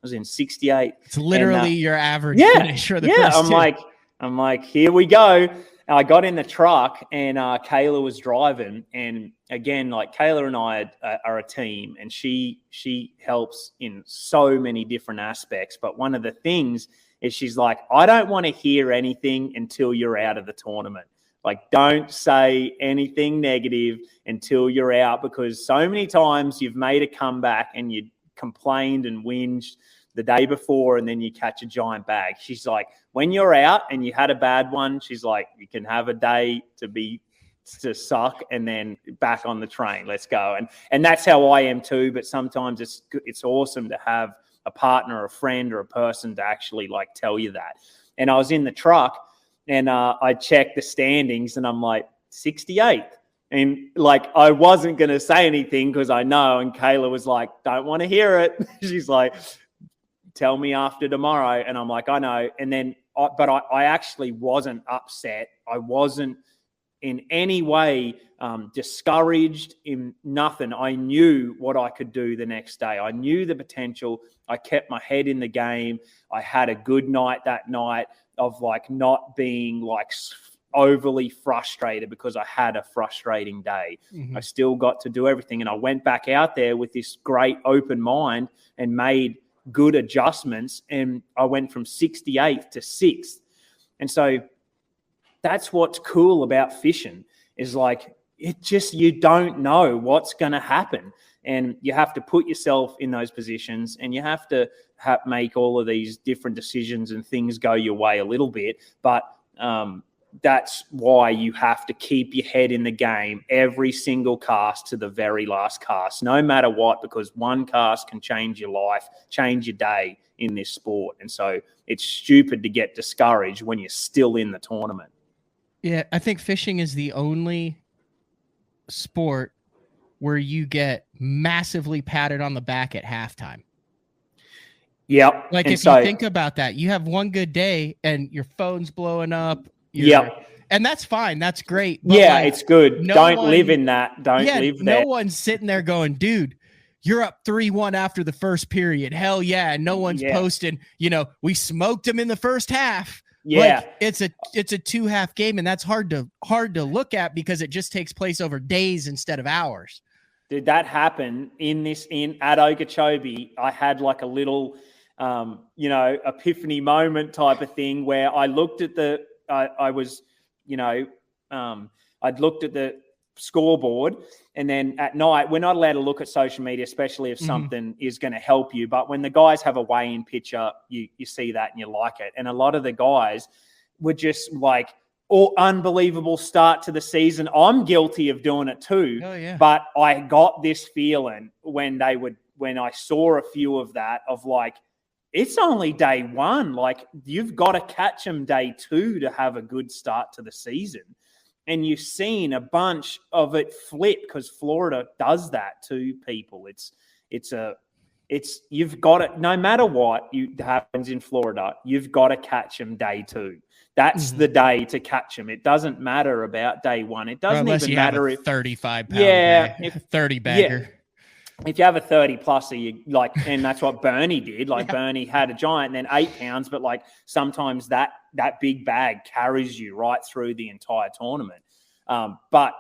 It's literally your average finish for the first 2. I'm like, here we go. I got in the truck and Kayla was driving. And again, like, Kayla and I are a team, and she helps in so many different aspects. But one of the things is she's like, I don't want to hear anything until you're out of the tournament. Like, don't say anything negative until you're out, because so many times you've made a comeback and you complained and whinged the day before, and then you catch a giant bag. She's like, when you're out and you had a bad one, she's like, you can have a day to suck and then back on the train. Let's go. And that's how I am too. But sometimes it's awesome to have a partner, a friend, or a person to actually like tell you that. And I was in the truck, and I checked the standings, and I'm like, 68th. And like, I wasn't going to say anything because I know. And Kayla was like, don't want to hear it. She's like, tell me after tomorrow. And I'm like, I know. And then, I actually wasn't upset. I wasn't in any way discouraged, in nothing. I knew what I could do the next day. I knew the potential. I kept my head in the game. I had a good night that night of like not being like overly frustrated because I had a frustrating day. Mm-hmm. I still got to do everything. And I went back out there with this great open mind and made good adjustments. And I went from 68th to 6th. And so that's what's cool about fishing, is like, you don't know what's going to happen. And you have to put yourself in those positions, and you have to make all of these different decisions, and things go your way a little bit. But that's why you have to keep your head in the game every single cast to the very last cast, no matter what, because one cast can change your life, change your day in this sport. And so it's stupid to get discouraged when you're still in the tournament. Yeah, I think fishing is the only sport where you get massively patted on the back at halftime. Yep. Like and if so, you think about that, you have one good day and your phone's blowing up. Yep. And that's fine. That's great. But Yeah, like, it's good. no Don't one- live in that. Don't yeah, live no there. one's sitting there going, dude, you're up 3-1 after the first period. Hell yeah. And no one's posting, we smoked them in the first half. Yeah. Like it's a 2-half game, and that's hard to look at because it just takes place over days instead of hours. Did that happen at Okeechobee? I had like a little epiphany moment type of thing where I looked at I'd looked at the scoreboard, and then at night, we're not allowed to look at social media, especially if something is going to help you. But when the guys have a weigh-in picture, you see that and you like it. And a lot of the guys were just like, unbelievable start to the season. I'm guilty of doing it too. Oh, yeah. But I got this feeling when I saw a few of that of like, it's only day one. Like, you've got to catch them day two to have a good start to the season. And you've seen a bunch of it flip because Florida does that to people. You've got it. No matter what happens in Florida, you've got to catch them day two. That's the day to catch them. It doesn't matter about day one. It doesn't even matter if 35 pound, if 30 bagger. Yeah. If you have a 30 plus, and that's what Bernie did. Like Bernie had a giant and then 8 pounds, but like sometimes that big bag carries you right through the entire tournament. But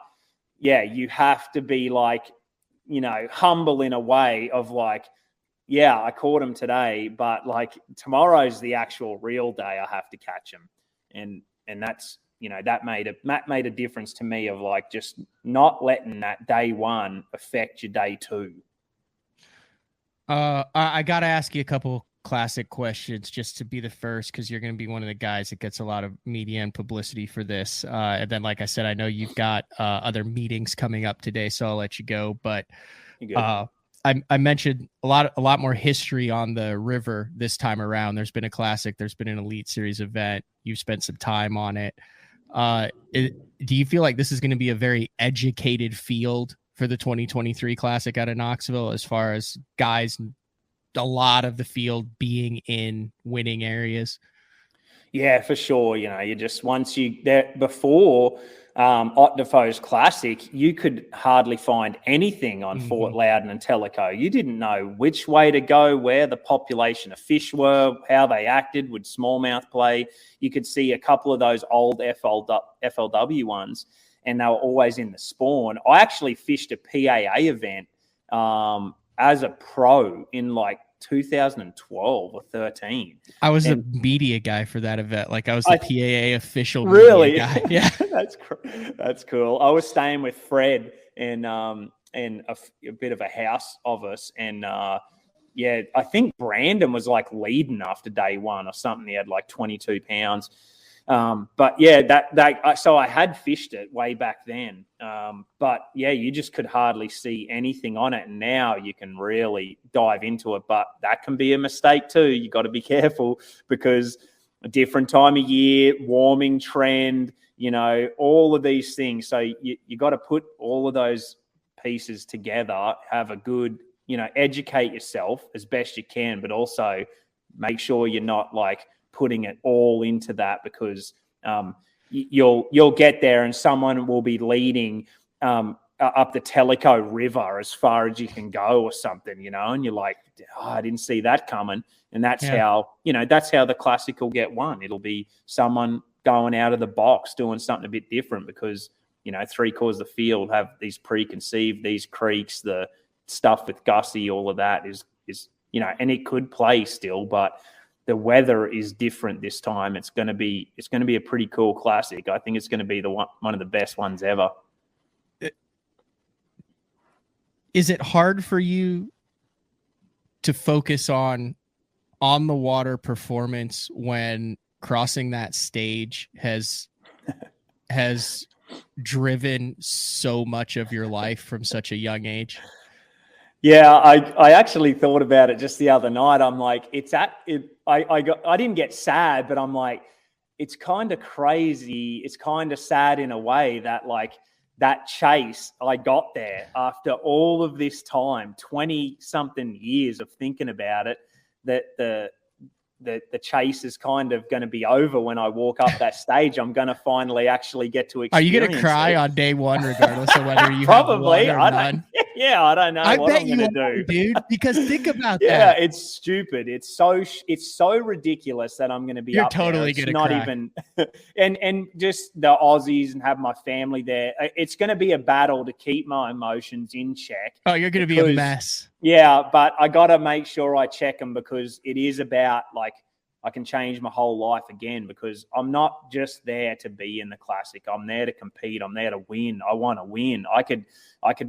yeah, you have to be like, humble in a way of like, yeah, I caught him today, but like tomorrow's the actual real day I have to catch him. And that's, that made a difference to me of like just not letting that day one affect your day two. I got to ask you a couple classic questions just to be the first, because you're going to be one of the guys that gets a lot of media and publicity for this. And then, like I said, I know you've got other meetings coming up today, so I'll let you go. But I mentioned a lot more history on the river this time around. There's been a classic, there's been an Elite Series event. You've spent some time on it. Do you feel like this is going to be a very educated field for the 2023 Classic out of Knoxville, as far as guys, a lot of the field being in winning areas? Yeah, for sure. You just before Ott Defoe's Classic, you could hardly find anything on Fort Loudon and Tellico. You didn't know which way to go, where the population of fish were, how they acted, would smallmouth play. You could see a couple of those old FLW ones, and they were always in the spawn. I actually fished a PAA event as a pro in like 2012 or 13. I was the media guy for that event. Like I was the PAA official really media guy. Yeah. That's cool. I was staying with Fred and a bit of a house of us. And I think Brandon was like leading after day one or something. He had like 22 pounds. But yeah, so I had fished it way back then. But yeah, you just could hardly see anything on it. And now you can really dive into it, but that can be a mistake too. You got to be careful because a different time of year, warming trend, all of these things. So you got to put all of those pieces together, have a good, educate yourself as best you can, but also make sure you're not like putting it all into that, because you'll get there and someone will be leading up the Tellico River as far as you can go or something, and you're like, I didn't see that coming. And that's how the Classic will get won. It'll be someone going out of the box, doing something a bit different, because, 3/4 of the field have these preconceived, these creeks, the stuff with Gussie, all of that is, and it could play still, but the weather is different this time. It's going to be a pretty cool Classic. I think it's going to be one of the best ones ever. Is it hard for you to focus on the water performance when crossing that stage has driven so much of your life from such a young age? Yeah, I actually thought about it just the other night. I'm like, I didn't get sad, but I'm like, it's kind of crazy. It's kind of sad in a way that like that chase, I got there after all of this time, 20 something years of thinking about it. that the chase is kind of going to be over when I walk up that stage. I'm going to finally actually get to experience. Are you going to cry on day one, regardless of whether you probably? have one or none? Yeah, I don't know. I what bet I'm you going to are, do, dude. Because think about yeah, that. it's stupid. It's so ridiculous that I'm going to be You're up totally there. It's gonna not cry. even, and just the Aussies and have my family there. It's going to be a battle to keep my emotions in check. Oh, you're going to be a mess. Yeah, but I got to make sure I check them, because it is about, like, I can change my whole life again, because I'm not just there to be in the Classic. I'm there to compete. I'm there to win. I want to win. I could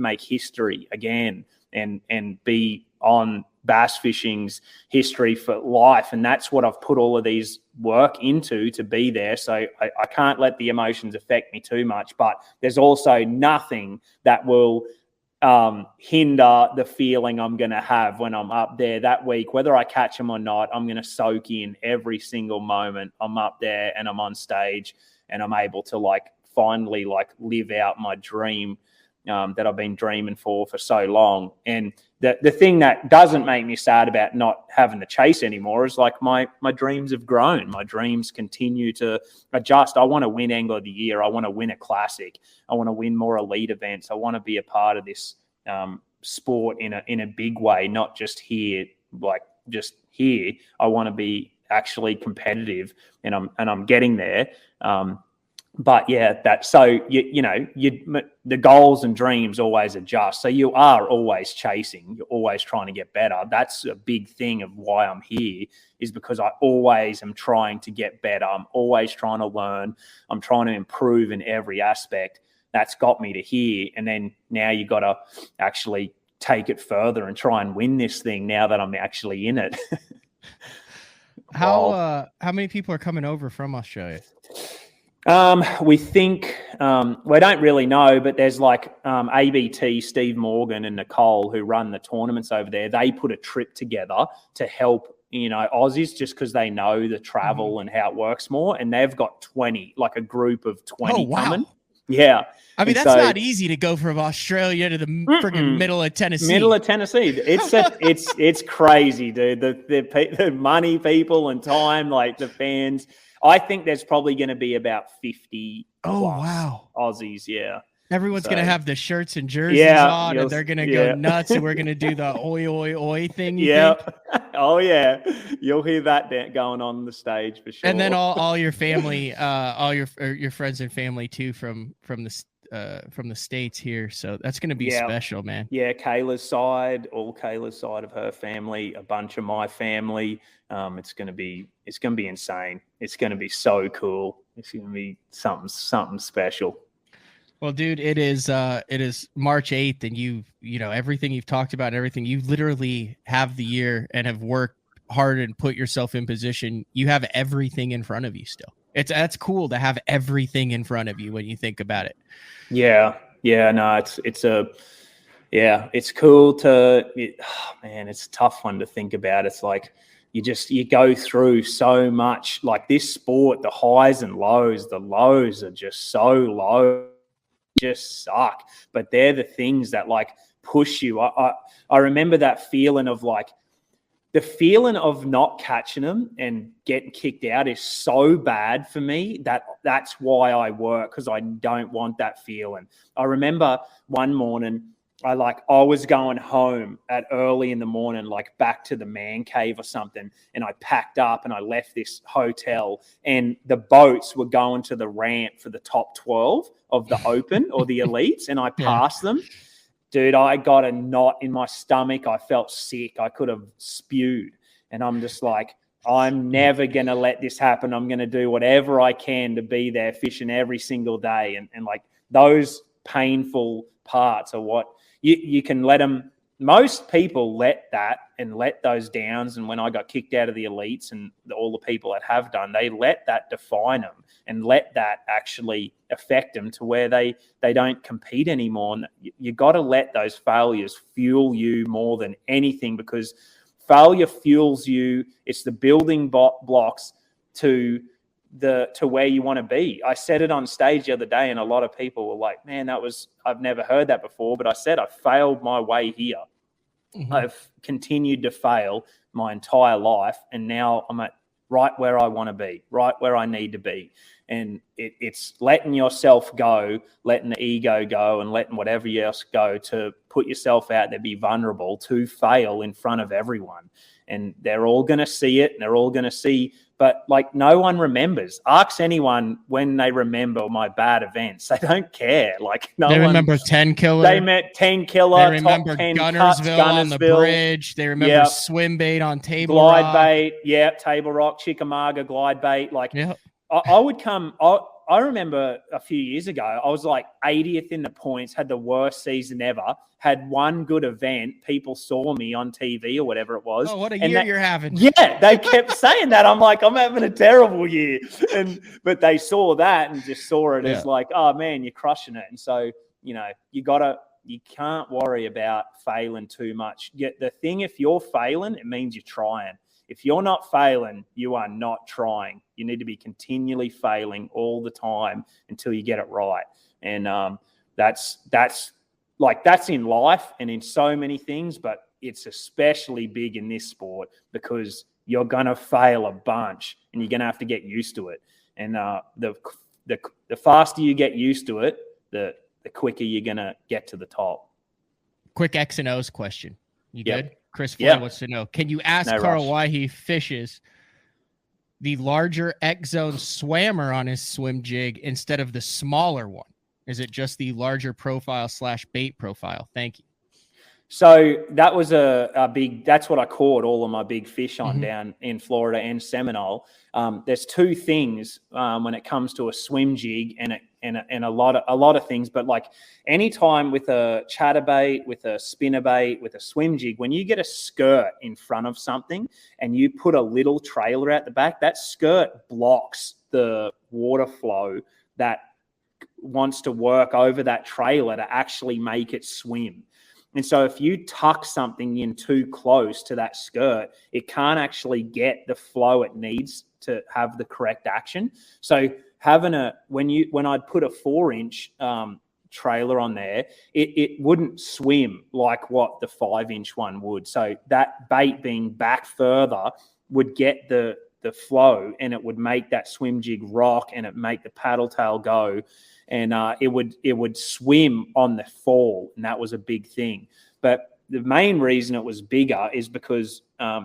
make history again and be on bass fishing's history for life. And that's what I've put all of these work into, to be there. So I can't let the emotions affect me too much. But there's also nothing that will hinder the feeling I'm going to have when I'm up there that week. Whether I catch them or not, I'm going to soak in every single moment I'm up there and I'm on stage, and I'm able to, like, finally, like, live out my dream that I've been dreaming for so long. And the thing that doesn't make me sad about not having the chase anymore is, like, my dreams have grown. My dreams continue to adjust. I want to win Angler of the Year. I want to win a Classic. I want to win more elite events. I want to be a part of this sport in a big way, not just here, like just here. I want to be actually competitive, and I'm getting there. But yeah, the goals and dreams always adjust. So you are always chasing. You're always trying to get better. That's a big thing of why I'm here, is because I always am trying to get better. I'm always trying to learn. I'm trying to improve in every aspect. That's got me to here. And then now you got to actually take it further and try and win this thing now that I'm actually in it. How many people are coming over from Australia? We think, we don't really know, but there's like ABT, Steve Morgan and Nicole, who run the tournaments over there. They put a trip together to help, Aussies, just because they know the travel and how it works more. And they've got 20, like a group of 20 coming. Yeah. I mean, that's not easy to go from Australia to the friggin' middle of Tennessee. It's crazy, dude. The money, people, and time, like the fans. I think there's probably going to be about 50 Aussies, yeah. Everyone's going to have the shirts and jerseys on, and they're going to go nuts, and we're going to do the oi, oi, oi thing, you think? Oh, yeah. You'll hear that going on the stage for sure. And then all your family, all your friends and family, too, from the States here. So that's going to be special, man. Yeah, Kayla's side of her family, a bunch of my family. It's going to be insane. It's going to be so cool. It's going to be something special. Well, dude, it is March 8th, and you know everything you've talked about and everything. You literally have the year and have worked hard and put yourself in position. You have everything in front of you still. That's cool to have everything in front of you when you think about it. Yeah. No, it's cool to. Man, it's a tough one to think about. It's like you go through so much. Like this sport, the highs and lows. The lows are just so low. Just suck, but they're the things that like push you. I remember that feeling of like the feeling of not catching them and getting kicked out is so bad for me that's why I work, because I don't want that feeling. I remember one morning I was going home at early in the morning, like back to the man cave or something. And I packed up and I left this hotel, and the boats were going to the ramp for the top 12 of the open or the elites. And I passed them. Dude, I got a knot in my stomach. I felt sick. I could have spewed. And I'm just like, I'm never going to let this happen. I'm going to do whatever I can to be there fishing every single day. And like those painful parts are what you can let them. Most people let that and let those downs. And when I got kicked out of the elites and all the people that have done, they let that define them and let that actually affect them to where they don't compete anymore. And you got to let those failures fuel you more than anything, because failure fuels you. It's the building blocks to where you want to be. I said it on stage the other day, and a lot of people were like, man, I've never heard that before. But I said I failed my way here. Mm-hmm. I've continued to fail my entire life, and now I'm at right where I want to be, right where I need to be. And it's letting yourself go, letting the ego go, and letting whatever else go to put yourself out there, be vulnerable, to fail in front of everyone. And they're all going to see it, and they're all going to see, but like no one remembers. Ask anyone when they remember my bad events. They don't care. Like they remember 10 killer. They met 10 killer. They remember top 10 Gunnersville, cuts, on the bridge. They remember swim bait on Table glide Rock. bait. Yeah, Table Rock, Chickamauga, glide bait. Like I would come. I remember a few years ago, I was like 80th in the points, had the worst season ever, had one good event. People saw me on TV or whatever it was. Oh, what a year you're having. Yeah, they kept saying that. I'm like, I'm having a terrible year. But they saw that and just saw it as like, oh, man, you're crushing it. And so, you can't worry about failing too much. Yet the thing, if you're failing, it means you're trying. If you're not failing, you are not trying. You need to be continually failing all the time until you get it right. And that's in life and in so many things, but it's especially big in this sport because you're going to fail a bunch and you're going to have to get used to it. And the faster you get used to it, the quicker you're going to get to the top. Quick X and O's question. You good? Chris Floyd wants to know, can you ask Carl why he fishes the larger X Zone swammer on his swim jig instead of the smaller one? Is it just the larger profile / bait profile? Thank you. So that was a big, that's what I caught all of my big fish on down in Florida and Seminole. There's two things when it comes to a swim jig and a lot of things, but like anytime with a chatterbait, with a spinnerbait, with a swim jig, when you get a skirt in front of something and you put a little trailer out the back, that skirt blocks the water flow that wants to work over that trailer to actually make it swim. And so if you tuck something in too close to that skirt, it can't actually get the flow it needs to have the correct action. So having when I'd put a 4-inch trailer on there, it wouldn't swim like what the 5-inch one would. So that bait being back further would get the flow, and it would make that swim jig rock, and it make the paddle tail go. And it would swim on the fall, and that was a big thing. But the main reason it was bigger is because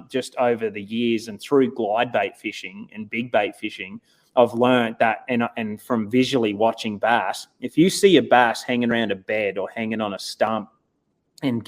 just over the years and through glide bait fishing and big bait fishing, I've learned that, and from visually watching bass, if you see a bass hanging around a bed or hanging on a stump and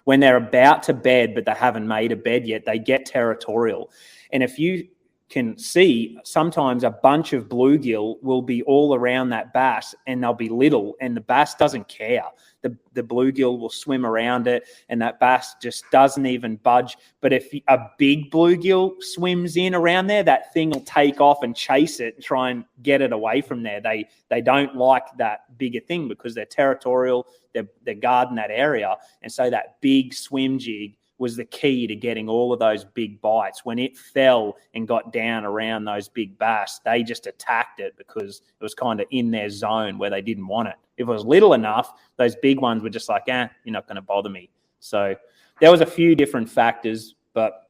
when they're about to bed but they haven't made a bed yet, they get territorial. And if you can see, sometimes a bunch of bluegill will be all around that bass, and they'll be little, and the bass doesn't care. The bluegill will swim around it, and that bass just doesn't even budge. But if a big bluegill swims in around there, that thing will take off and chase it and try and get it away from there. They don't like that bigger thing because they're territorial, they're guarding that area. And so that big swim jig was the key to getting all of those big bites. When it fell and got down around those big bass, they just attacked it because it was kind of in their zone where they didn't want it. If it was little enough, those big ones were just like, you're not going to bother me. So there was a few different factors, but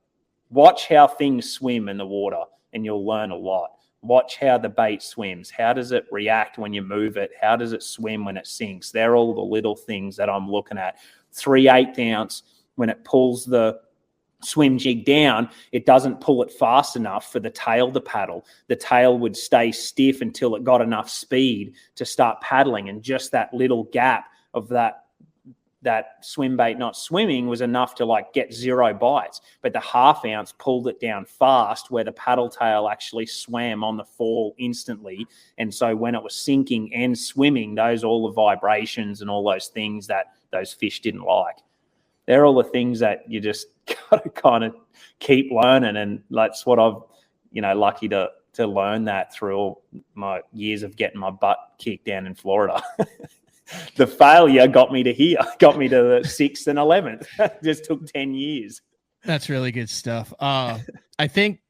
watch how things swim in the water and you'll learn a lot. Watch how the bait swims. How does it react when you move it? How does it swim when it sinks? They're all the little things that I'm looking at. 3/8 ounce, when it pulls the swim jig down, it doesn't pull it fast enough for the tail to paddle. The tail would stay stiff until it got enough speed to start paddling. And just that little gap of that swim bait not swimming was enough to like get 0 bites. But the 1/2 ounce pulled it down fast where the paddle tail actually swam on the fall instantly. And so when it was sinking and swimming, all the vibrations and all those things that those fish didn't like. They're all the things that you just got to kind of keep learning. And that's what I've, lucky to learn that through all my years of getting my butt kicked down in Florida. The failure got me to here, got me to the 6th and 11th. Just took 10 years. That's really good stuff. I think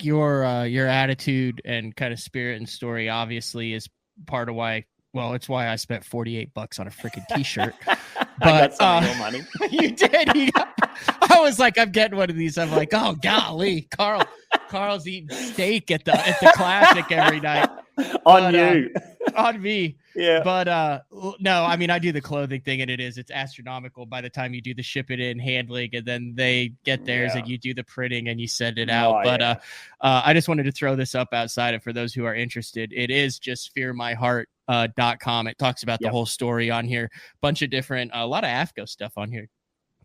your attitude and kind of spirit and story obviously is part of why Well, it's why I spent $48 on a freaking t-shirt. I got But some of your money. you did. I was like, I'm getting one of these. I'm like, oh golly, Carl's eating steak at the classic every night. On you. On me. Yeah. But no, I mean, I do the clothing thing, and it's astronomical by the time you do the ship it in, handling, and then they get theirs, and you do the printing and you send it out. But I just wanted to throw this up outside of, for those who are interested, it is just fearmyheart.com. It talks about the whole story on here, bunch of different, a lot of AFCO stuff on here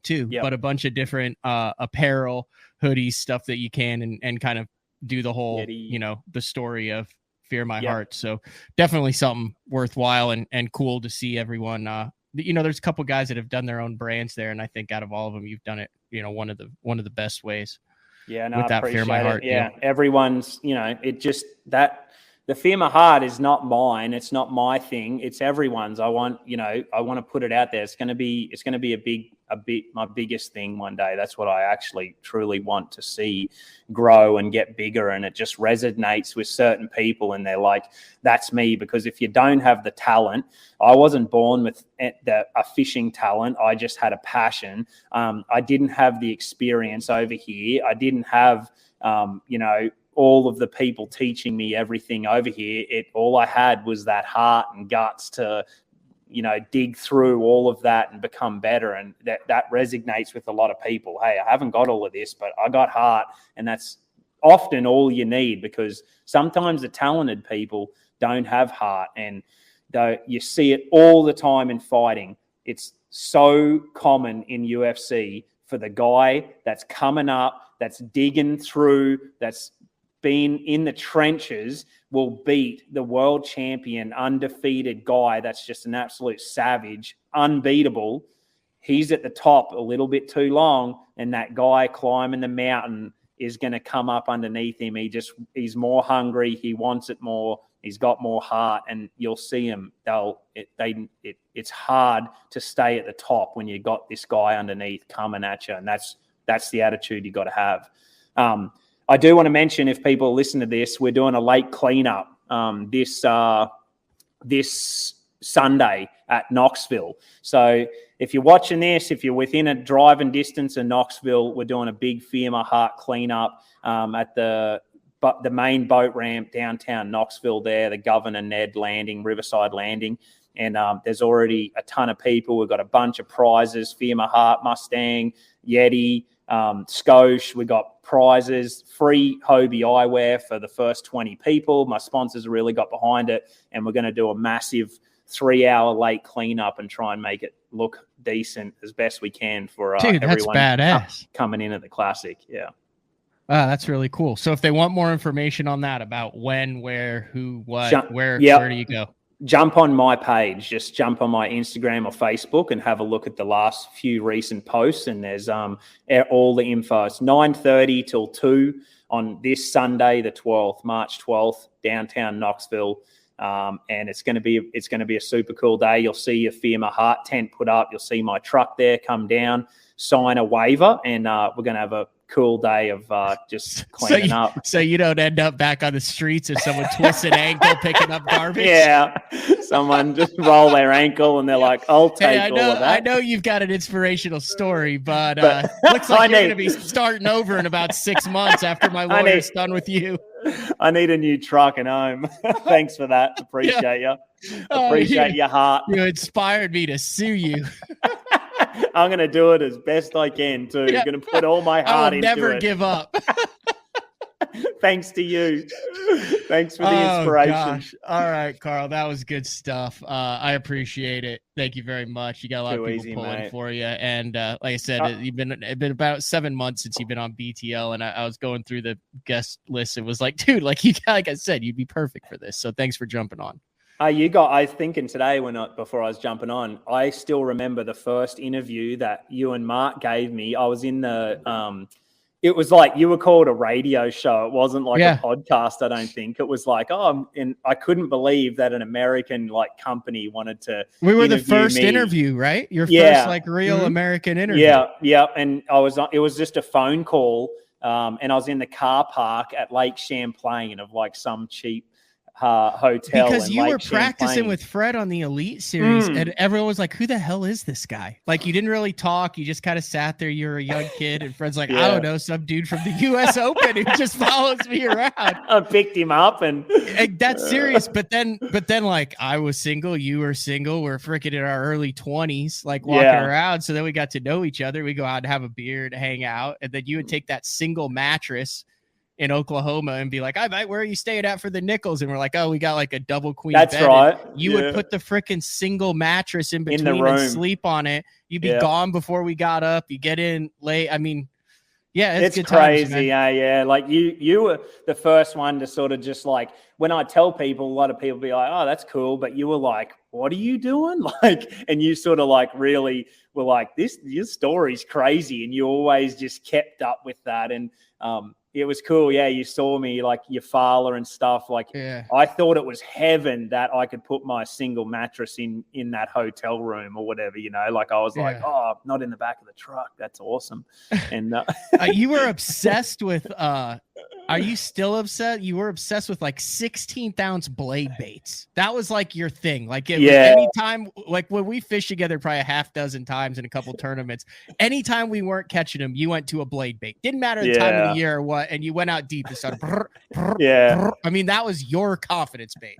too, but a bunch of different apparel, hoodies, stuff that you can and kind of do the whole, the story of Fear My Heart. So definitely something worthwhile and cool to see everyone. There's a couple guys that have done their own brands there, and I think out of all of them, you've done it, one of the best ways. Yeah, no, with I that appreciate Fear My Heart. it. Yeah, everyone's, it just that the Fear My Heart is not mine. It's not my thing. It's everyone's. I want to put it out there. It's going to be my biggest thing one day. That's what I actually truly want to see grow and get bigger. And it just resonates with certain people. And they're like, that's me. Because if you don't have the talent, I wasn't born with a fishing talent. I just had a passion. I didn't have the experience over here. I didn't have, all of the people teaching me everything over here. All I had was that heart and guts to, dig through all of that and become better. And that resonates with a lot of people. Hey, I haven't got all of this, but I got heart. And that's often all you need, because sometimes the talented people don't have heart. And you see it all the time in fighting. It's so common in UFC for the guy that's coming up, that's digging through, that's been in the trenches, will beat the world champion, undefeated guy that's just an absolute savage, unbeatable. He's at the top a little bit too long, and that guy climbing the mountain is going to come up underneath him. He's more hungry. He wants it more. He's got more heart, and you'll see him. It's hard to stay at the top when you got this guy underneath coming at you, and that's the attitude you got to have. I do want to mention, if people listen to this, we're doing a lake cleanup this Sunday at Knoxville. So if you're watching this, if you're within a driving distance of Knoxville, we're doing a big Fear My Heart cleanup at the main boat ramp downtown Knoxville there, the Governor Ned Landing, Riverside Landing. And there's already a ton of people. We've got a bunch of prizes: Fear My Heart, Mustang, Yeti, Skosh. We got prizes, free Hobie eyewear for the first 20 people. My sponsors really got behind it, and we're going to do a massive 3-hour lake cleanup and try and make it look decent as best we can for everyone badass. Coming in at the Classic. Yeah. That's really cool. So if they want more information on that, about when, where, who, what, where do you go? Jump on my page. Just jump on my Instagram or Facebook and have a look at the last few recent posts. And there's all the info. It's 9:30 till 2 on this Sunday, the 12th, March 12th, downtown Knoxville. And it's going to be a super cool day. You'll see your Fear My Heart tent put up. You'll see my truck there come down, sign a waiver, and we're going to have a cool day of just cleaning up. So you don't end up back on the streets if someone twists an ankle picking up garbage. Yeah, someone just roll their ankle and they're like, "I'll take all of that." I know you've got an inspirational story, but looks like you're going to be starting over in about 6 months after my lawyer's done with you. I need a new truck and home. Thanks for that. Appreciate you. Appreciate your heart. You inspired me to sue you. I'm going to do it as best I can too. Yeah. I'm going to put all my heart into it. I'll never give up. Thanks to you. Thanks for the inspiration. Gosh. All right, Carl, that was good stuff. I appreciate it. Thank you very much. You got a lot of people pulling for you. And like I said, it's been about 7 months since you've been on BTL, and I was going through the guest list. It was like, dude, like I said, you'd be perfect for this. So thanks for jumping on. I was thinking today before I was jumping on, I still remember the first interview that you and Mark gave me. I was in the, it was like you were called a radio show. It wasn't like a podcast, I don't think. It was like, and I couldn't believe that an American company wanted to. We were the first interview, right? Your first real American interview. Yeah. And it was just a phone call. And I was in the car park at Lake Champlain of some cheap hotel. Because in you Lake were practicing Champlain. with Fred on the Elite Series, and everyone was like, "Who the hell is this guy?" Like, you didn't really talk. You just kind of sat there. You're a young kid, and Fred's like, "I don't know, some dude from the U.S. Open who just follows me around." I picked him up, and That's serious. But then, like, I was single, you were single. We're freaking in our early 20s, like walking around. So then we got to know each other. We go out and have a beer and hang out, and then you would take that single mattress in Oklahoma and be like, "I bet, where are you staying at for the nickels?" And we're like, "Oh, we got like a double queen That's bed." right. And you would put the freaking single mattress in between the room and sleep on it. You'd be gone before we got up. You get in late. I mean, yeah, it's good crazy. times, Yeah. Like you were the first one to sort of just like, when I tell people, a lot of people be like, "Oh, that's cool," but you were like, "What are you doing?" Like, and you sort of like really were like, your story's crazy, and you always just kept up with that. And it was cool. Yeah, you saw me, like your father and stuff. Like, I thought it was heaven that I could put my single mattress in that hotel room or whatever, like I was like, "Oh, not in the back of the truck. That's awesome." And you were obsessed with, are you still upset? You were obsessed with like 16th ounce blade baits. That was like your thing. Like anytime, like when we fished together, probably a half dozen times in a couple tournaments, anytime we weren't catching them, you went to a blade bait. Didn't matter the time of the year or what. And you went out deep and started. I mean, that was your confidence bait.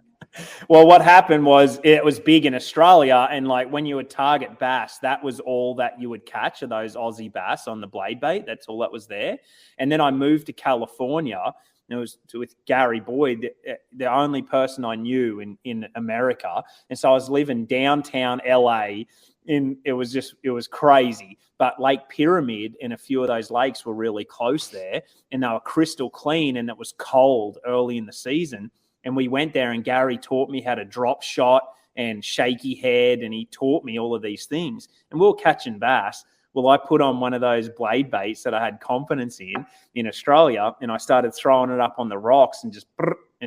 Well, what happened was it was big in Australia, and like when you would target bass, that was all that you would catch, are those Aussie bass on the blade bait. That's all that was there. And then I moved to California, and it was with Gary Boyd, the only person I knew in America. And so I was living downtown LA. It was crazy. But Lake Pyramid and a few of those lakes were really close there, and they were crystal clean, and it was cold early in the season. And we went there, and Gary taught me how to drop shot and shaky head, and he taught me all of these things. And we were catching bass. Well, I put on one of those blade baits that I had confidence in Australia, and I started throwing it up on the rocks and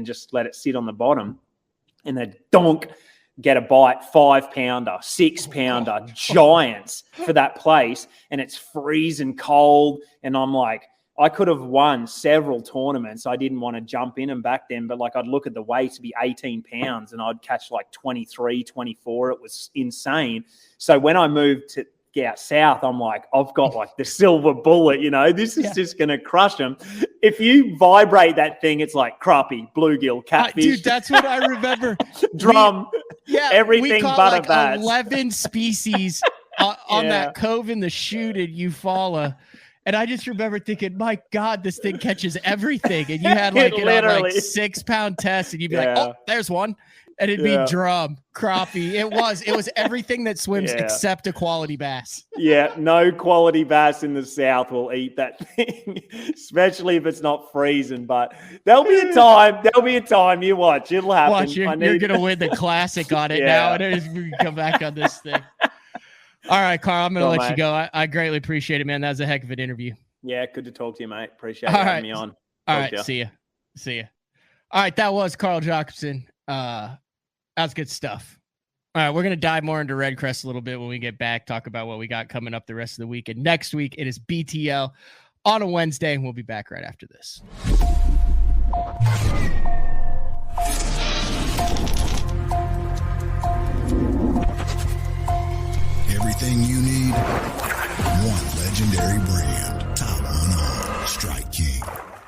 just let it sit on the bottom. And then donk, get a bite, 5-pounder, 6-pounder, giants for that place. And it's freezing cold. And I'm like, I could have won several tournaments. I didn't want to jump in them back then, but like I'd look at the weight to be 18 pounds and I'd catch like 23, 24. It was insane. So when I moved to get out south, I'm like, I've got like the silver bullet, this is just going to crush them. If you vibrate that thing, it's like crappie, bluegill, catfish. Dude, that's what I remember. Drum, everything we caught but like a bass. 11 species on that cove in the chute in Eufaula. And I just remember thinking, my God, this thing catches everything. And you had like it on like 6-pound test, and you'd be like, "Oh, there's one." And it'd be drum, crappie. It was everything that swims except a quality bass. Yeah, no quality bass in the South will eat that thing, especially if it's not freezing. But there'll be a time. You watch. It'll happen. Watch, you're going to win the classic on it now. And we can come back on this thing. All right, Carl, I'm going to let you go. I greatly appreciate it, man. That was a heck of an interview. Yeah, good to talk to you, mate. Appreciate you having me on. All right, see ya. All right, that was Carl Jocumsen. That was good stuff. All right, we're going to dive more into Red Crest a little bit when we get back, talk about what we got coming up the rest of the week. And next week, it is BTL on a Wednesday, and we'll be back right after this. Everything you need, one legendary brand. Top on Strike King.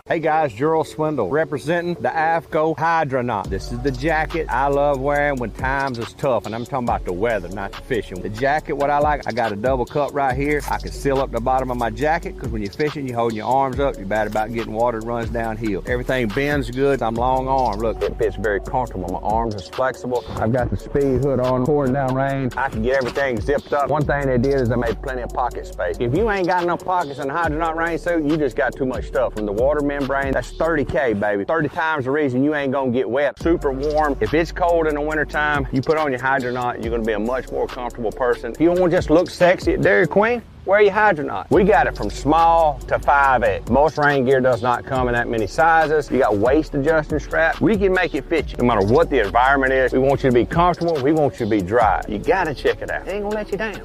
Hey guys, Gerald Swindle representing the AFCO Hydronaut. This is the jacket I love wearing when times is tough, and I'm talking about the weather, not the fishing. The jacket, what I like, I got a double cup right here. I can seal up the bottom of my jacket, because when you're fishing, you're holding your arms up. You're bad about getting water that runs downhill. Everything bends good. I'm long arm. Look, it fits very comfortable. My arms is flexible. I've got the speed hood on, pouring down rain. I can get everything zipped up. One thing they did is they made plenty of pocket space. If you ain't got enough pockets in the Hydronaut rain suit, you just got too much stuff. From the water membrane, that's 30K, baby. 30 times the reason you ain't gonna get wet. Super warm. If it's cold in the wintertime, you put on your Hydronaut, you're gonna be a much more comfortable person. If you don't want to just look sexy at Dairy Queen, wear your Hydronaut. We got it from small to 5X. Most rain gear does not come in that many sizes. You got waist adjusting straps. We can make it fit you. No matter what the environment is, we want you to be comfortable. We want you to be dry. You gotta check it out. It ain't gonna let you down.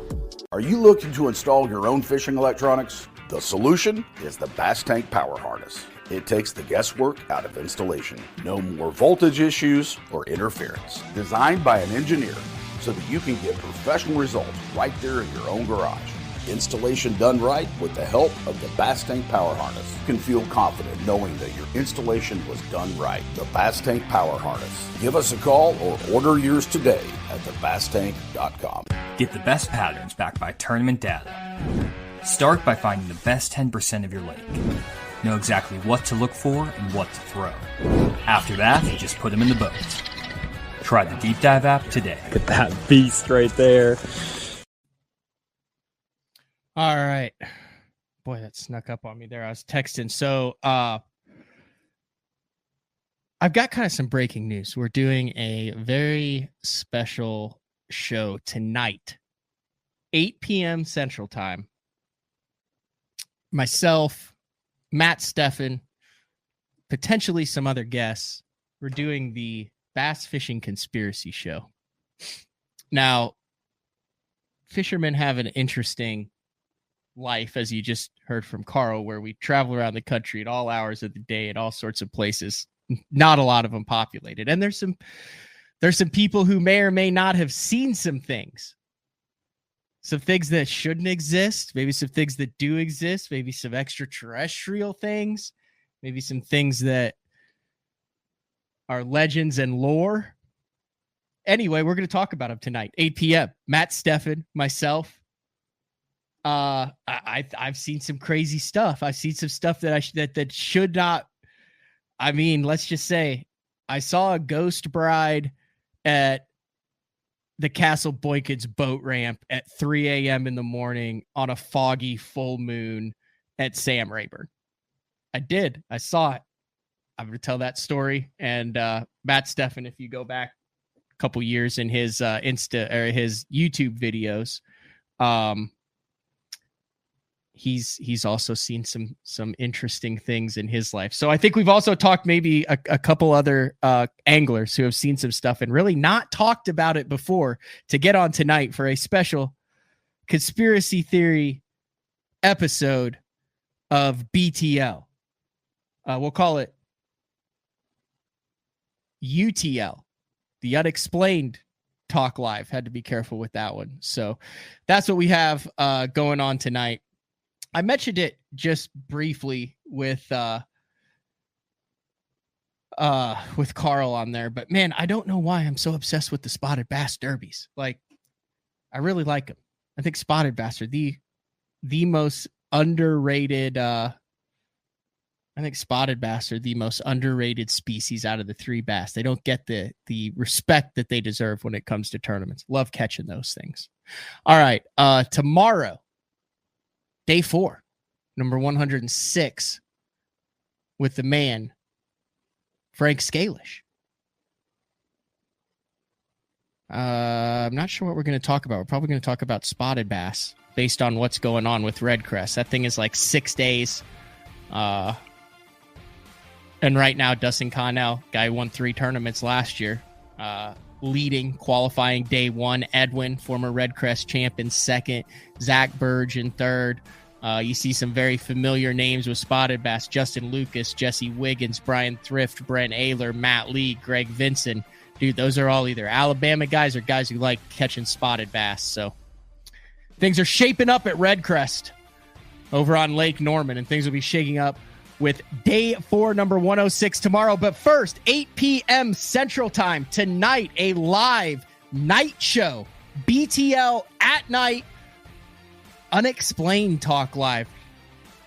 Are you looking to install your own fishing electronics? The solution is the Bass Tank Power Harness. It takes the guesswork out of installation. No more voltage issues or interference. Designed by an engineer so that you can get professional results right there in your own garage. Installation done right with the help of the Bass Tank Power Harness. You can feel confident knowing that your installation was done right. The Bass Tank Power Harness. Give us a call or order yours today at thebasstank.com. Get the best patterns backed by tournament data. Start by finding the best 10% of your lake. Know exactly what to look for and what to throw. After that, you just put them in the boat. Try the Deep Dive app today. Look at that beast right there. All right. Boy, that snuck up on me there. I was texting. So I've got kind of some breaking news. We're doing a very special show tonight, 8 p.m. Central Time. Myself, Matt Steffen, potentially some other guests. We're doing the Bass Fishing Conspiracy Show. Now, fishermen have an interesting life, as you just heard from Carl, where we travel around the country at all hours of the day at all sorts of places, not a lot of them populated. And there's some people who may or may not have seen some things that shouldn't exist, maybe some things that do exist, maybe some extraterrestrial things, maybe some things that are legends and lore. Anyway, we're going to talk about them tonight, 8 p.m. Matt Steffen, myself. I've seen some crazy stuff. I've seen some stuff that should not. I mean, let's just say I saw a ghost bride at the Castle Boykins boat ramp at 3 a.m. in the morning on a foggy full moon at Sam Rayburn. I did. I saw it. I'm going to tell that story. And Matt Steffen, if you go back a couple years in his his YouTube videos, he's also seen some interesting things in his life. So I think we've also talked maybe a couple other anglers who have seen some stuff and really not talked about it before to get on tonight for a special conspiracy theory episode of BTL. We'll call it UTL, the Unexplained Talk Live. Had to be careful with that one. So that's what we have going on tonight. I mentioned it just briefly with Carl on there, but man, I don't know why I'm so obsessed with the spotted bass derbies. Like, I really like them. I think spotted bass are the most underrated. I think spotted bass are the most underrated species out of the three bass. They don't get the respect that they deserve when it comes to tournaments. Love catching those things. All right, tomorrow. Day 4, number 106, with the man, Frank Scalish. I'm not sure what we're going to talk about. We're probably going to talk about spotted bass based on what's going on with Red Crest. That thing is like 6 days. And right now, Dustin Connell, guy who won 3 tournaments last year, leading, qualifying day 1. Edwin, former Red Crest champ, in 2nd. Zach Burge in 3rd. You see some very familiar names with spotted bass: Justin Lucas, Jesse Wiggins, Brian Thrift, Brent Ayler, Matt Lee, Greg Vinson. Dude, those are all either Alabama guys or guys who like catching spotted bass. So things are shaping up at Red Crest over on Lake Norman, and things will be shaking up with day 4, number 106 tomorrow. But first, 8 p.m. Central Time tonight, a live night show, BTL at night. Unexplained Talk Live.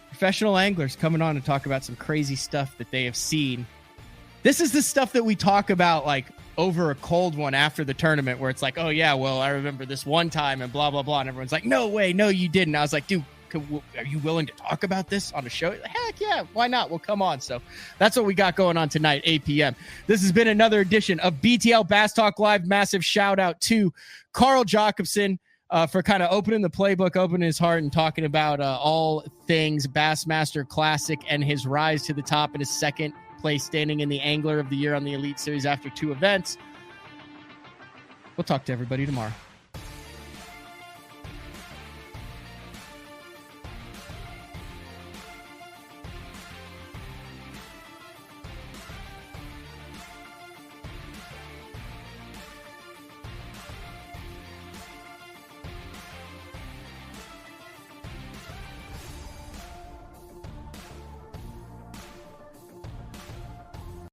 Professional anglers coming on to talk about some crazy stuff that they have seen. This is the stuff that we talk about like over a cold one after the tournament, where it's like, oh yeah, well, I remember this one time and blah, blah, blah. And everyone's like, no way, no, you didn't. I was like, dude, are you willing to talk about this on a show? Heck yeah, why not? Well, come on. So that's what we got going on tonight, 8 p.m. This has been another edition of BTL Bass Talk Live. Massive shout out to Carl Jocumsen for kind of opening the playbook, opening his heart, and talking about all things Bassmaster Classic and his rise to the top in his 2nd place standing in the Angler of the Year on the Elite Series after 2 events. We'll talk to everybody tomorrow.